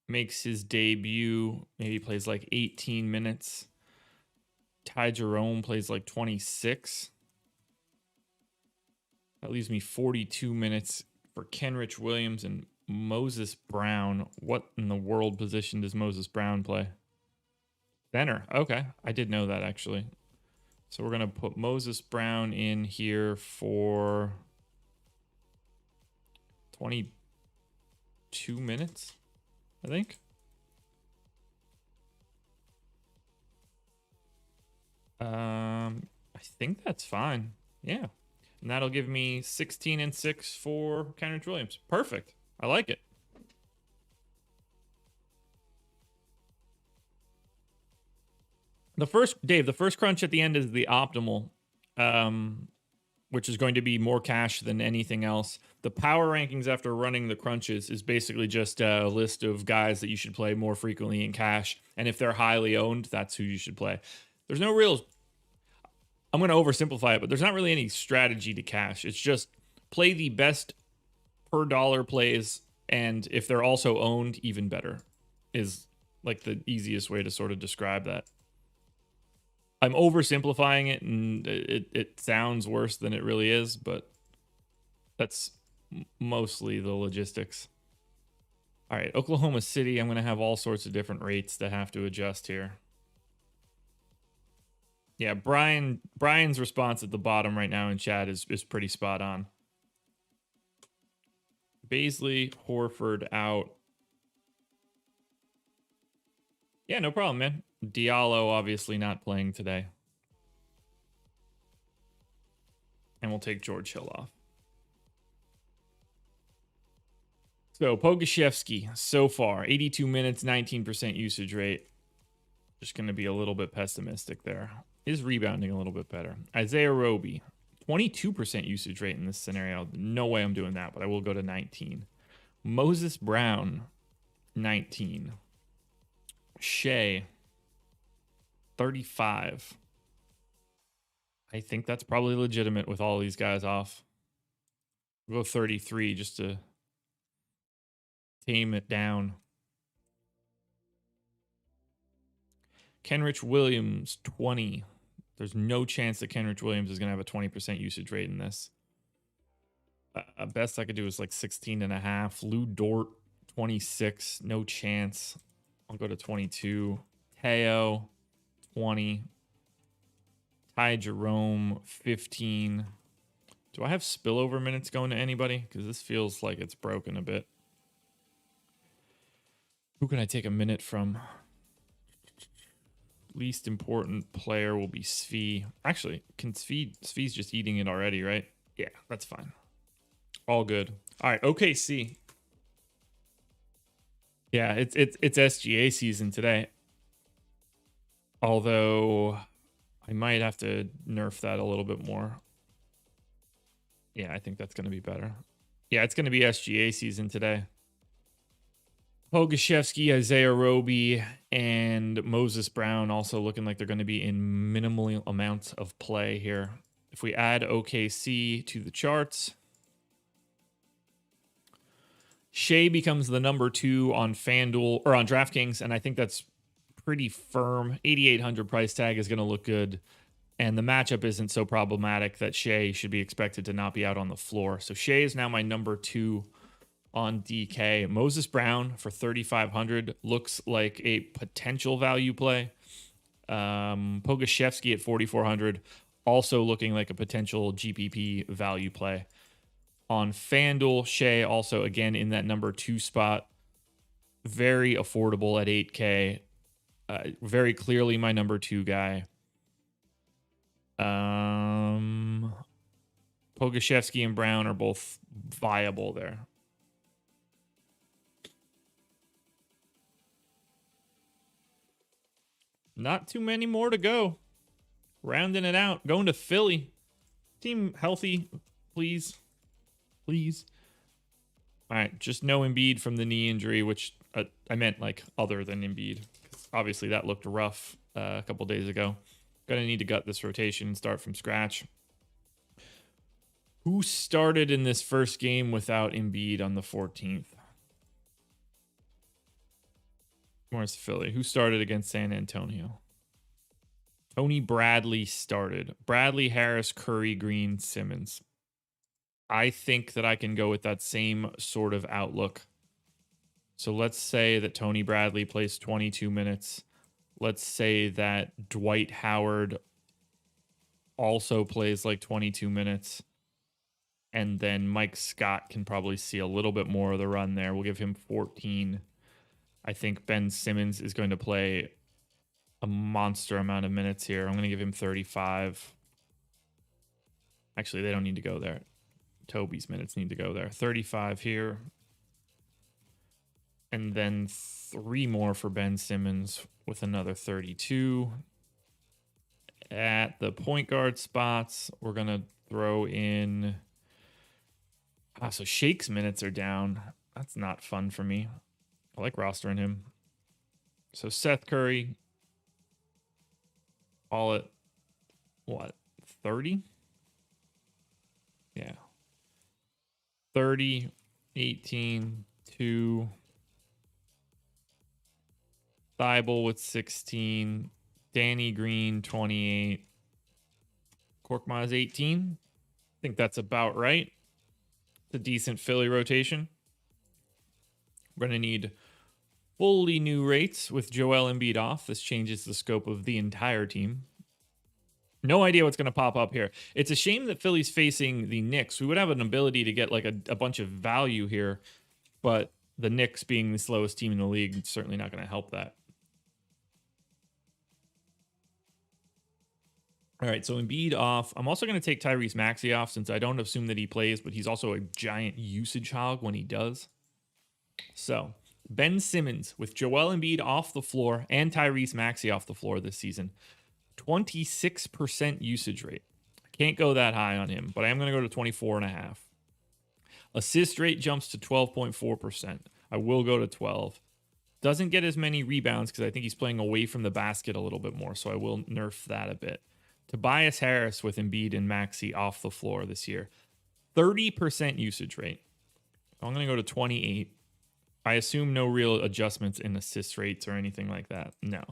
makes his debut. Maybe plays like 18 minutes. Ty Jerome plays like 26. That leaves me 42 minutes for Kenrich Williams and Moses Brown. What in the world position does Moses Brown play? Center. Okay. I did know that, actually. So we're going to put Moses Brown in here for 22 minutes, I think. I think that's fine. Yeah. And that'll give me 16 and 6 for Kenrich Williams. Perfect. I like it. The first crunch at the end is the optimal, which is going to be more cash than anything else. The power rankings after running the crunches is basically just a list of guys that you should play more frequently in cash. And if they're highly owned, that's who you should play. There's no real, I'm going to oversimplify it, but there's not really any strategy to cash. It's just play the best per dollar plays. And if they're also owned, even better is like the easiest way to sort of describe that. I'm oversimplifying it, and it sounds worse than it really is, but that's mostly the logistics. All right, Oklahoma City, I'm going to have all sorts of different rates that have to adjust here. Yeah, Brian's response at the bottom right now in chat is pretty spot on. Baisley, Horford out. Yeah, no problem, man. Diallo obviously not playing today. And we'll take George Hill off. So Pogaszewski so far, 82 minutes, 19% usage rate. Just going to be a little bit pessimistic there. Is rebounding a little bit better. Isaiah Roby, 22% usage rate in this scenario. No way I'm doing that, but I will go to 19. Moses Brown, 19. Shai, 35. I think that's probably legitimate with all these guys off. We'll go 33 just to tame it down. Kenrich Williams, 20. There's no chance that Kenrich Williams is going to have a 20% usage rate in this. Best I could do is like 16.5. Lou Dort, 26. No chance. I'll go to 22. Teo, 20. Ty Jerome, 15. Do I have spillover minutes going to anybody? Because this feels like it's broken a bit. Who can I take a minute from? Least important player will be Svi. Actually, can Svi's just eating it already, right? Yeah, that's fine. All good. All right, OKC. Yeah, it's SGA season today. Although I might have to nerf that a little bit more. Yeah, I think that's going to be better. Yeah, it's going to be SGA season today. Pogashevsky, Isaiah Roby, and Moses Brown also looking like they're going to be in minimal amounts of play here. If we add OKC to the charts, Shea becomes the number 2 on FanDuel or on DraftKings, and I think that's pretty firm. 8,800 price tag is going to look good, and the matchup isn't so problematic that Shea should be expected to not be out on the floor. So Shea is now my number 2 on DK. Moses Brown for 3,500 looks like a potential value play. Pogashevsky at 4,400 also looking like a potential GPP value play. On FanDuel, Shea also again in that number 2 spot. Very affordable at 8K. Very clearly my number 2 guy. Pogashevsky and Brown are both viable there. Not too many more to go. Rounding it out. Going to Philly. Team healthy, please. Please. All right, just no Embiid from the knee injury, which I meant like other than Embiid. Obviously, that looked rough a couple days ago. Going to need to gut this rotation and start from scratch. Who started in this first game without Embiid on the 14th? Where's Philly? Who started against San Antonio? Tony Bradley started. Bradley, Harris, Curry, Green, Simmons. I think that I can go with that same sort of outlook. So let's say that Tony Bradley plays 22 minutes. Let's say that Dwight Howard also plays like 22 minutes. And then Mike Scott can probably see a little bit more of the run there. We'll give him 14. I think Ben Simmons is going to play a monster amount of minutes here. I'm going to give him 35. Actually, they don't need to go there. Toby's minutes need to go there. 35 here. And then 3 more for Ben Simmons with another 32. At the point guard spots, we're going to throw in... so Shake's minutes are down. That's not fun for me. I like rostering him. So Seth Curry, call it, what, 30? Yeah. 30, 18, 2. Thibault with 16. Danny Green, 28. Korkmaz, 18. I think that's about right. It's a decent Philly rotation. We're going to need fully new rates with Joel Embiid off. This changes the scope of the entire team. No idea what's going to pop up here. It's a shame that Philly's facing the Knicks. We would have an ability to get like a bunch of value here, but the Knicks being the slowest team in the league is certainly not going to help that. All right, so Embiid off. I'm also going to take Tyrese Maxey off since I don't assume that he plays, but he's also a giant usage hog when he does. So Ben Simmons with Joel Embiid off the floor and Tyrese Maxey off the floor this season. 26% usage rate. I can't go that high on him, but I am going to go to 24.5. Assist rate jumps to 12.4%. I will go to 12. Doesn't get as many rebounds because I think he's playing away from the basket a little bit more, so I will nerf that a bit. Tobias Harris with Embiid and Maxey off the floor this year. 30% usage rate. I'm going to go to 28. I assume no real adjustments in assist rates or anything like that. No.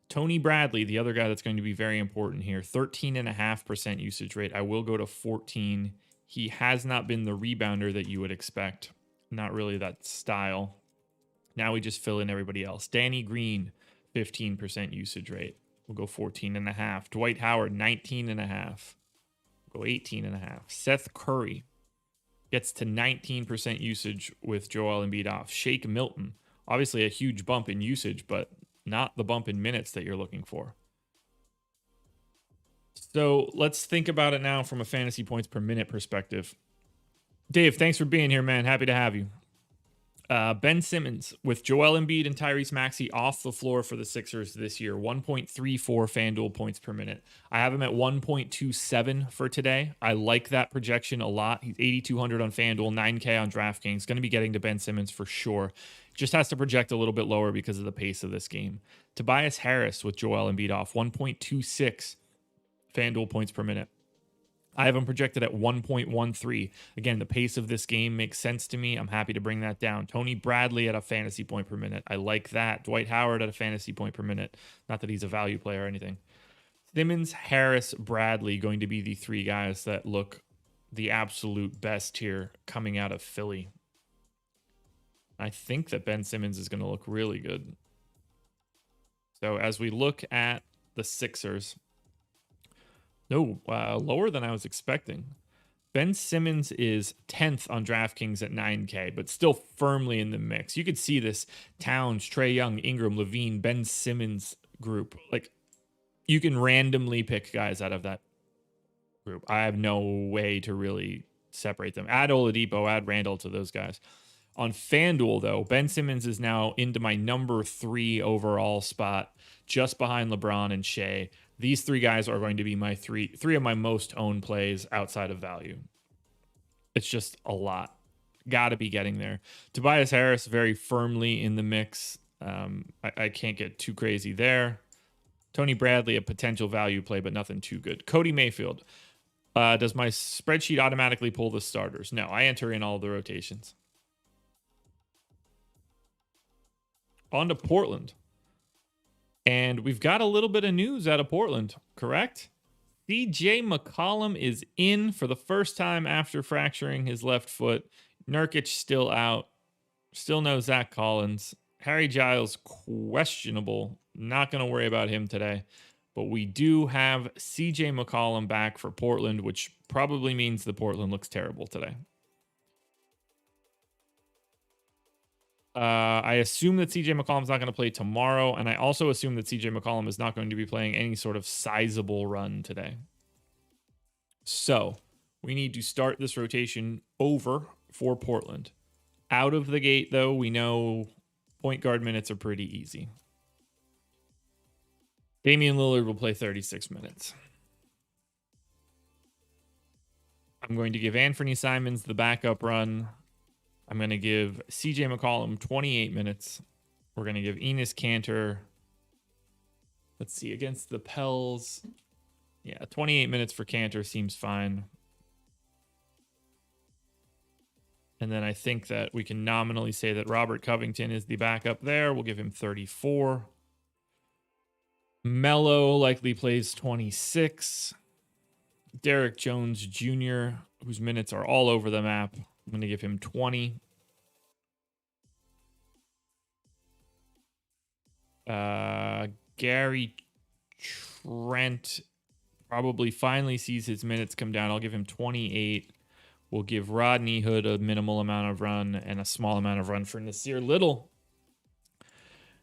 Tony Bradley, the other guy that's going to be very important here, 13.5% usage rate. I will go to 14. He has not been the rebounder that you would expect. Not really that style. Now we just fill in everybody else. Danny Green, 15% usage rate. We'll go 14.5. Dwight Howard, 19.5. We'll go 18.5. Seth Curry gets to 19% usage with Joel Embiid off. Shake Milton, obviously a huge bump in usage, but not the bump in minutes that you're looking for. So let's think about it now from a fantasy points per minute perspective. Dave, thanks for being here, man. Happy to have you. Ben Simmons with Joel Embiid and Tyrese Maxey off the floor for the Sixers this year. 1.34 FanDuel points per minute. I have him at 1.27 for today. I like that projection a lot. He's 8,200 on FanDuel, 9K on DraftKings. Going to be getting to Ben Simmons for sure. Just has to project a little bit lower because of the pace of this game. Tobias Harris with Joel Embiid off, 1.26 FanDuel points per minute. I have him projected at 1.13. Again, the pace of this game makes sense to me. I'm happy to bring that down. Tony Bradley at a fantasy point per minute. I like that. Dwight Howard at a fantasy point per minute. Not that he's a value player or anything. Simmons, Harris, Bradley going to be the three guys that look the absolute best here coming out of Philly. I think that Ben Simmons is going to look really good. So as we look at the Sixers... No, lower than I was expecting. Ben Simmons is 10th on DraftKings at 9K, but still firmly in the mix. You could see this Towns, Trae Young, Ingram, Levine, Ben Simmons group. Like, you can randomly pick guys out of that group. I have no way to really separate them. Add Oladipo, add Randall to those guys. On FanDuel, though, Ben Simmons is now into my number 3 overall spot, just behind LeBron and Shea. These three guys are going to be my three of my most owned plays outside of value. It's just a lot. Got to be getting there. Tobias Harris very firmly in the mix. I can't get too crazy there. Tony Bradley, a potential value play, but nothing too good. Cody Mayfield. Does my spreadsheet automatically pull the starters? No, I enter in all the rotations. On to Portland. And we've got a little bit of news out of Portland, correct? CJ McCollum is in for the first time after fracturing his left foot. Nurkic still out. Still no Zach Collins. Harry Giles questionable. Not going to worry about him today. But we do have CJ McCollum back for Portland, which probably means the Portland looks terrible today. I assume that CJ McCollum is not going to play tomorrow, and I also assume that CJ McCollum is not going to be playing any sort of sizable run today. So we need to start this rotation over for Portland. Out of the gate, though, we know point guard minutes are pretty easy. Damian Lillard will play 36 minutes. I'm going to give Anthony Simons the backup run. I'm going to give CJ McCollum 28 minutes. We're going to give Enes Kanter, let's see, against the Pels. Yeah, 28 minutes for Kanter seems fine. And then I think that we can nominally say that Robert Covington is the backup there. We'll give him 34. Melo likely plays 26. Derek Jones Jr., whose minutes are all over the map, I'm going to give him 20. Gary Trent probably finally sees his minutes come down. I'll give him 28. We'll give Rodney Hood a minimal amount of run and a small amount of run for Nasir Little.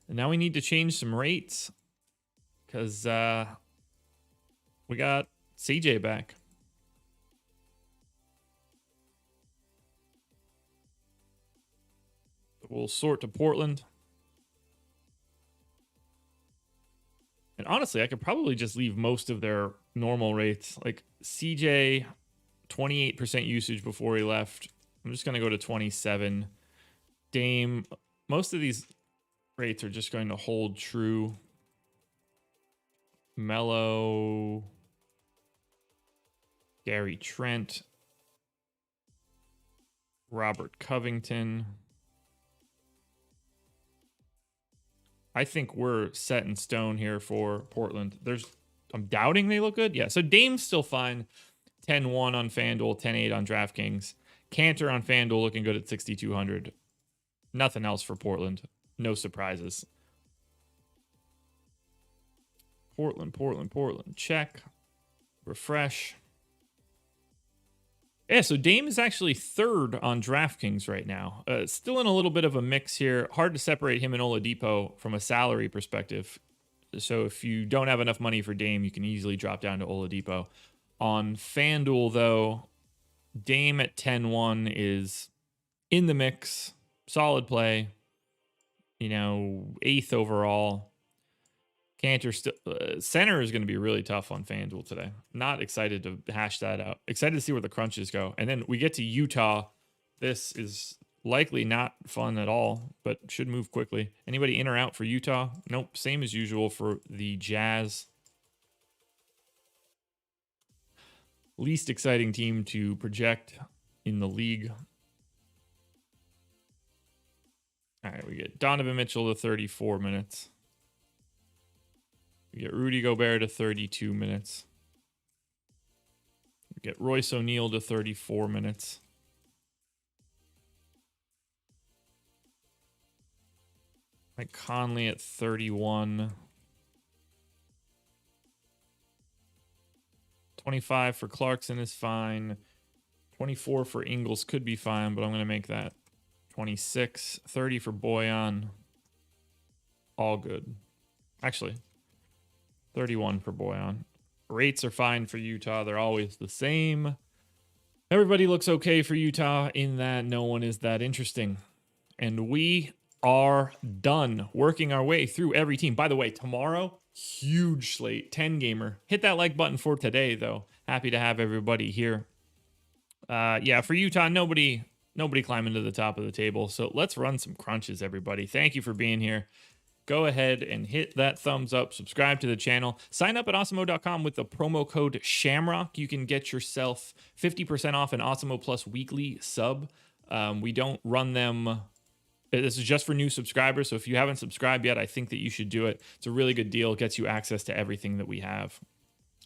And now we need to change some rates because we got CJ back. We'll sort to Portland. And honestly, I could probably just leave most of their normal rates. Like CJ, 28% usage before he left. I'm just going to go to 27. Dame, most of these rates are just going to hold true. Melo, Gary Trent. Robert Covington. I think we're set in stone here for Portland. I'm doubting they look good. Yeah, so Dame's still fine. 10-1 on FanDuel, 10-8 on DraftKings. Cantor on FanDuel looking good at 6,200. Nothing else for Portland. No surprises. Portland. Check. Refresh. Yeah, so Dame is actually third on DraftKings right now. Still in a little bit of a mix here. Hard to separate him and Oladipo from a salary perspective. So if you don't have enough money for Dame, you can easily drop down to Oladipo. On FanDuel, though, Dame at 10-1 is in the mix. Solid play. 8th overall. Cantor still center is going to be really tough on FanDuel today. Not excited to hash that out. Excited to see where the crunches go. And then we get to Utah. This is likely not fun at all, but should move quickly. Anybody in or out for Utah? Nope. Same as usual for the Jazz. Least exciting team to project in the league. All right, we get Donovan Mitchell to 34 minutes. We get Rudy Gobert to 32 minutes. We get Royce O'Neal to 34 minutes. Mike Conley at 31. 25 for Clarkson is fine. 24 for Ingles could be fine, but I'm going to make that 26. 30 for Boyan. All good. Actually, 31 for Boyan. Rates are fine for Utah. They're always the same. Everybody looks okay for Utah in that no one is that interesting. And we are done working our way through every team. By the way, tomorrow, huge slate, 10 gamer. Hit that like button for today, though. Happy to have everybody here. Yeah, for Utah, nobody climbing to the top of the table. So let's run some crunches, everybody. Thank you for being here. Go ahead and hit that thumbs up, subscribe to the channel, sign up at Awesemo.com with the promo code Shamrock. You can get yourself 50% off an Awesemo Plus weekly sub. We don't run them. This is just for new subscribers. So if you haven't subscribed yet, I think that you should do it. It's a really good deal. It gets you access to everything that we have.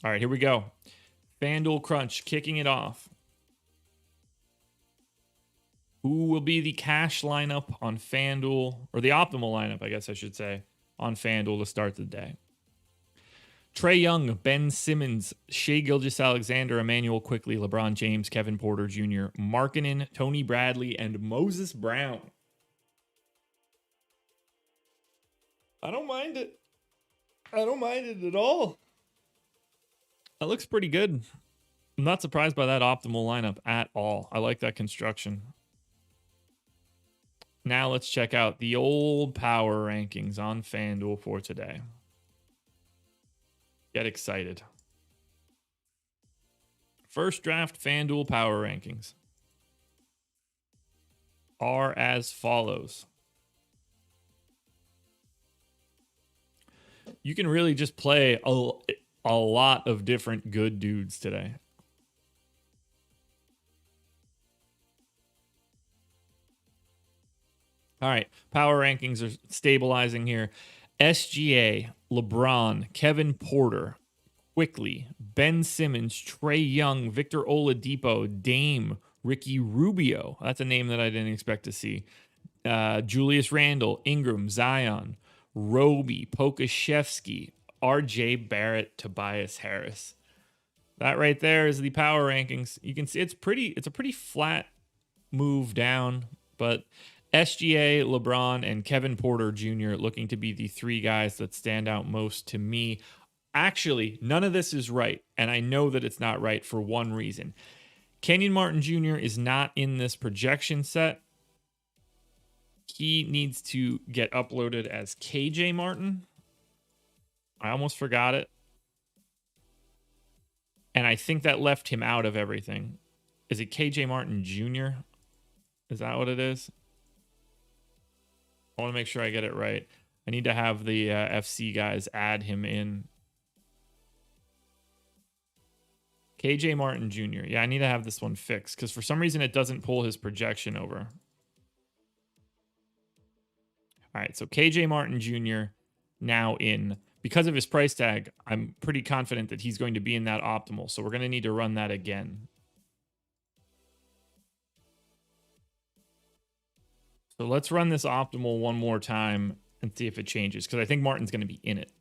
All right, here we go. FanDuel Crunch, kicking it off. Who will be the cash lineup on FanDuel, or the optimal lineup, I guess I should say, on FanDuel to start the day? Trae Young, Ben Simmons, Shai Gilgeous-Alexander, Emmanuel Quickley, LeBron James, Kevin Porter Jr., Markkanen, Tony Bradley, and Moses Brown. I don't mind it. I don't mind it at all. That looks pretty good. I'm not surprised by that optimal lineup at all. I like that construction. Now let's check out the old power rankings on FanDuel for today. Get excited. First draft FanDuel power rankings are as follows. You can really just play a lot of different good dudes today. All right, power rankings are stabilizing here. SGA, LeBron, Kevin Porter, Quickley, Ben Simmons, Trae Young, Victor Oladipo, Dame, Ricky Rubio. That's a name that I didn't expect to see. Julius Randle, Ingram, Zion, Roby, Pokashevsky, RJ Barrett, Tobias Harris. That right there is the power rankings. You can see it's a pretty flat move down, but SGA, LeBron, and Kevin Porter Jr. looking to be the three guys that stand out most to me. Actually, none of this is right, and I know that it's not right for one reason. Kenyon Martin Jr. is not in this projection set. He needs to get uploaded as KJ Martin. I almost forgot it. And I think that left him out of everything. Is it KJ Martin Jr.? Is that what it is? I want to make sure I get it right. I need to have the FC guys add him in. KJ Martin Jr. Yeah, I need to have this one fixed because for some reason it doesn't pull his projection over. All right, so KJ Martin Jr. now in. Because of his price tag, I'm pretty confident that he's going to be in that optimal. So we're going to need to run that again. So let's run this optimal one more time and see if it changes, because I think Martin's going to be in it.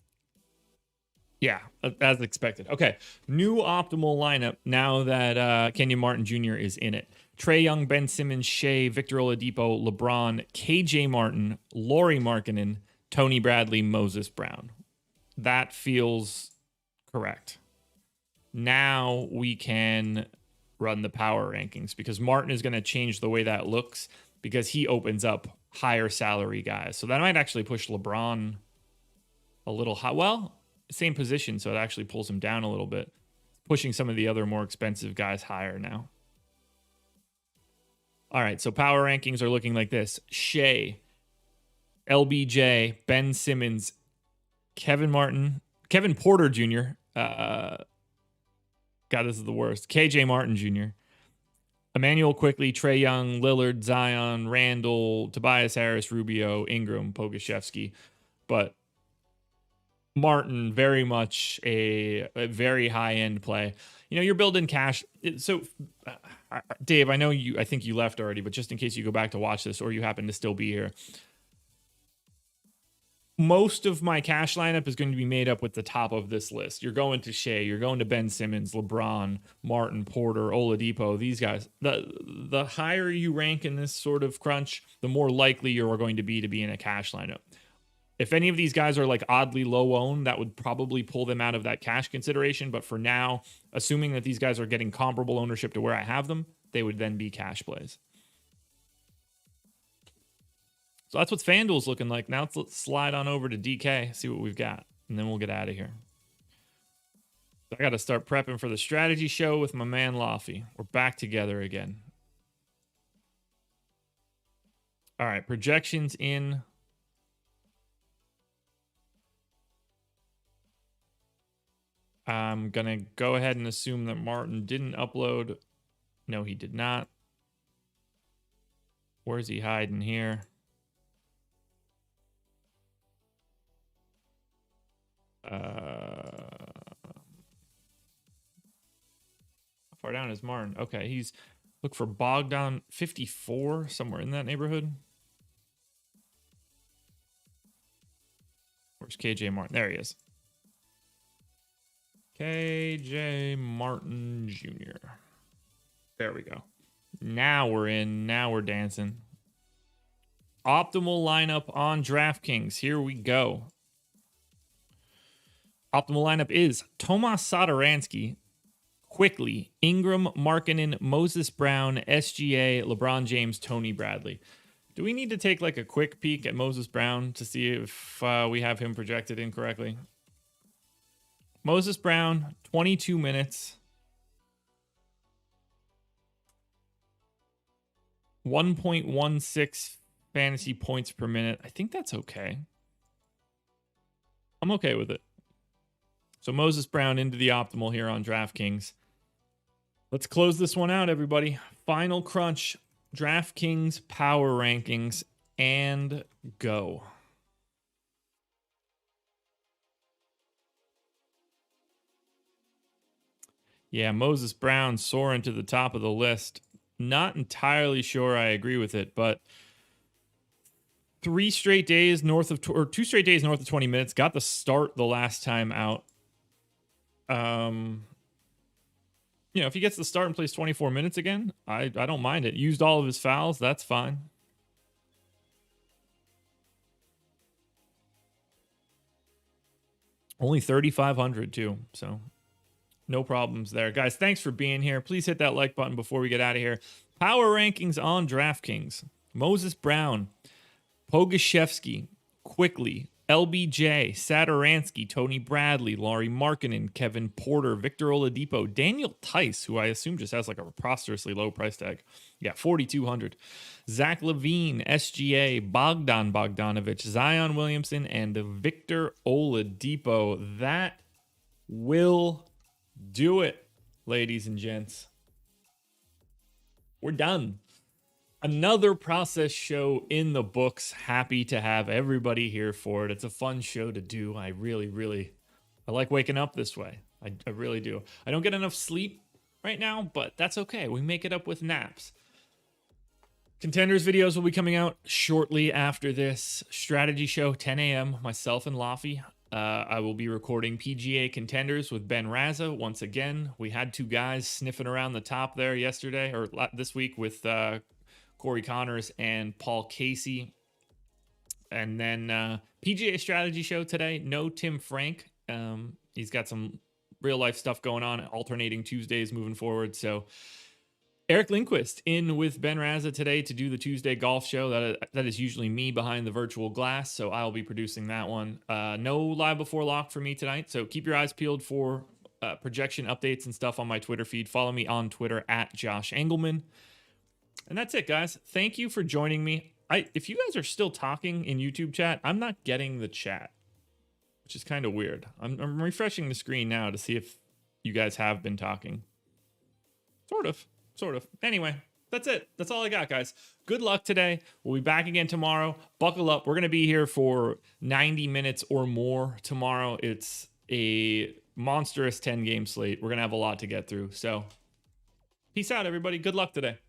Yeah, as expected. Okay, new optimal lineup now that Kenyon Martin Jr. is in it. Trae Young, Ben Simmons, Shea, Victor Oladipo, LeBron, KJ Martin, Lauri Markkanen, Tony Bradley, Moses Brown. That feels correct. Now we can run the power rankings because Martin is going to change the way that looks because he opens up higher salary guys. So that might actually push LeBron a little high. Well, same position, so it actually pulls him down a little bit, pushing some of the other more expensive guys higher now. All right, so power rankings are looking like this. Shea, LBJ, Ben Simmons, Kevin Porter Jr. God, this is the worst. KJ Martin Jr., Emmanuel Quickly, Trae Young, Lillard, Zion, Randall, Tobias Harris, Rubio, Ingram, Pokusevski. But Martin, very much a very high-end play. You know, you're building cash. So, Dave, I think you left already, but just in case you go back to watch this or you happen to still be here, most of my cash lineup is going to be made up with the top of this list. You're going to Shea, you're going to Ben Simmons, LeBron, Martin, Porter, Oladipo, these guys. The higher you rank in this sort of crunch, the more likely you're going to be in a cash lineup. If any of these guys are like oddly low owned, that would probably pull them out of that cash consideration. But for now, assuming that these guys are getting comparable ownership to where I have them, they would then be cash plays. So that's what FanDuel's looking like. Now let's slide on over to DK, see what we've got, and then we'll get out of here. So I got to start prepping for the strategy show with my man Laffy. We're back together again. All right, projections in. I'm going to go ahead and assume that Martin didn't upload. No, he did not. Where's he hiding here? How far down is Martin? Okay, he's look for Bogdan 54, somewhere in that neighborhood. Where's KJ Martin? There he is. KJ Martin Jr. There we go. Now we're in. Now we're dancing. Optimal lineup on DraftKings. Here we go. Optimal lineup is Tomas Satoransky, Quickly, Ingram, Markkanen, Moses Brown, SGA, LeBron James, Tony Bradley. Do we need to take like a quick peek at Moses Brown to see if we have him projected incorrectly? Moses Brown, 22 minutes. 1.16 fantasy points per minute. I think that's okay. I'm okay with it. So Moses Brown into the optimal here on DraftKings. Let's close this one out, everybody. Final crunch, DraftKings power rankings, and go. Yeah, Moses Brown soaring to the top of the list. Not entirely sure I agree with it, but 2 straight days north of 20 minutes. Got the start the last time out. You know, if he gets the start and plays 24 minutes again, I don't mind it. Used all of his fouls, that's fine. Only 3,500 too, so no problems there. Guys, thanks for being here. Please hit that like button before we get out of here. Power rankings on DraftKings. Moses Brown, Pokusevski, Quickly, LBJ, Satoransky, Tony Bradley, Lauri Markkanen, Kevin Porter, Victor Oladipo, Daniel Tice, who I assume just has like a preposterously low price tag. Yeah, 4,200. Zach LaVine, SGA, Bogdan Bogdanovic, Zion Williamson, and Victor Oladipo. That will do it. ladies and gents. We're done. Another process show in the books. Happy to have everybody here for it. It's a fun show to do. I like waking up this way. I really do. I don't get enough sleep right now, but that's okay. We make it up with naps. Contenders videos will be coming out shortly after this. Strategy show, 10 a.m. Myself and Laffy. I will be recording PGA Contenders with Ben Raza once again. We had two guys sniffing around the top there yesterday or this week with Corey Connors and Paul Casey. And then PGA Strategy show today. No Tim Frank. He's got some real life stuff going on, alternating Tuesdays moving forward. So Eric Lindquist in with Ben Raza today to do the Tuesday golf show. That is usually me behind the virtual glass, so I'll be producing that one. No live before lock for me tonight, so keep your eyes peeled for projection updates and stuff on my Twitter feed. Follow me on Twitter at Josh Engleman. And that's it, guys. Thank you for joining me. If you guys are still talking in YouTube chat, I'm not getting the chat, which is kind of weird. I'm refreshing the screen now to see if you guys have been talking. Sort of. Anyway, that's it. That's all I got, guys. Good luck today. We'll be back again tomorrow. Buckle up. We're going to be here for 90 minutes or more tomorrow. It's a monstrous 10-game slate. We're going to have a lot to get through. So peace out, everybody. Good luck today.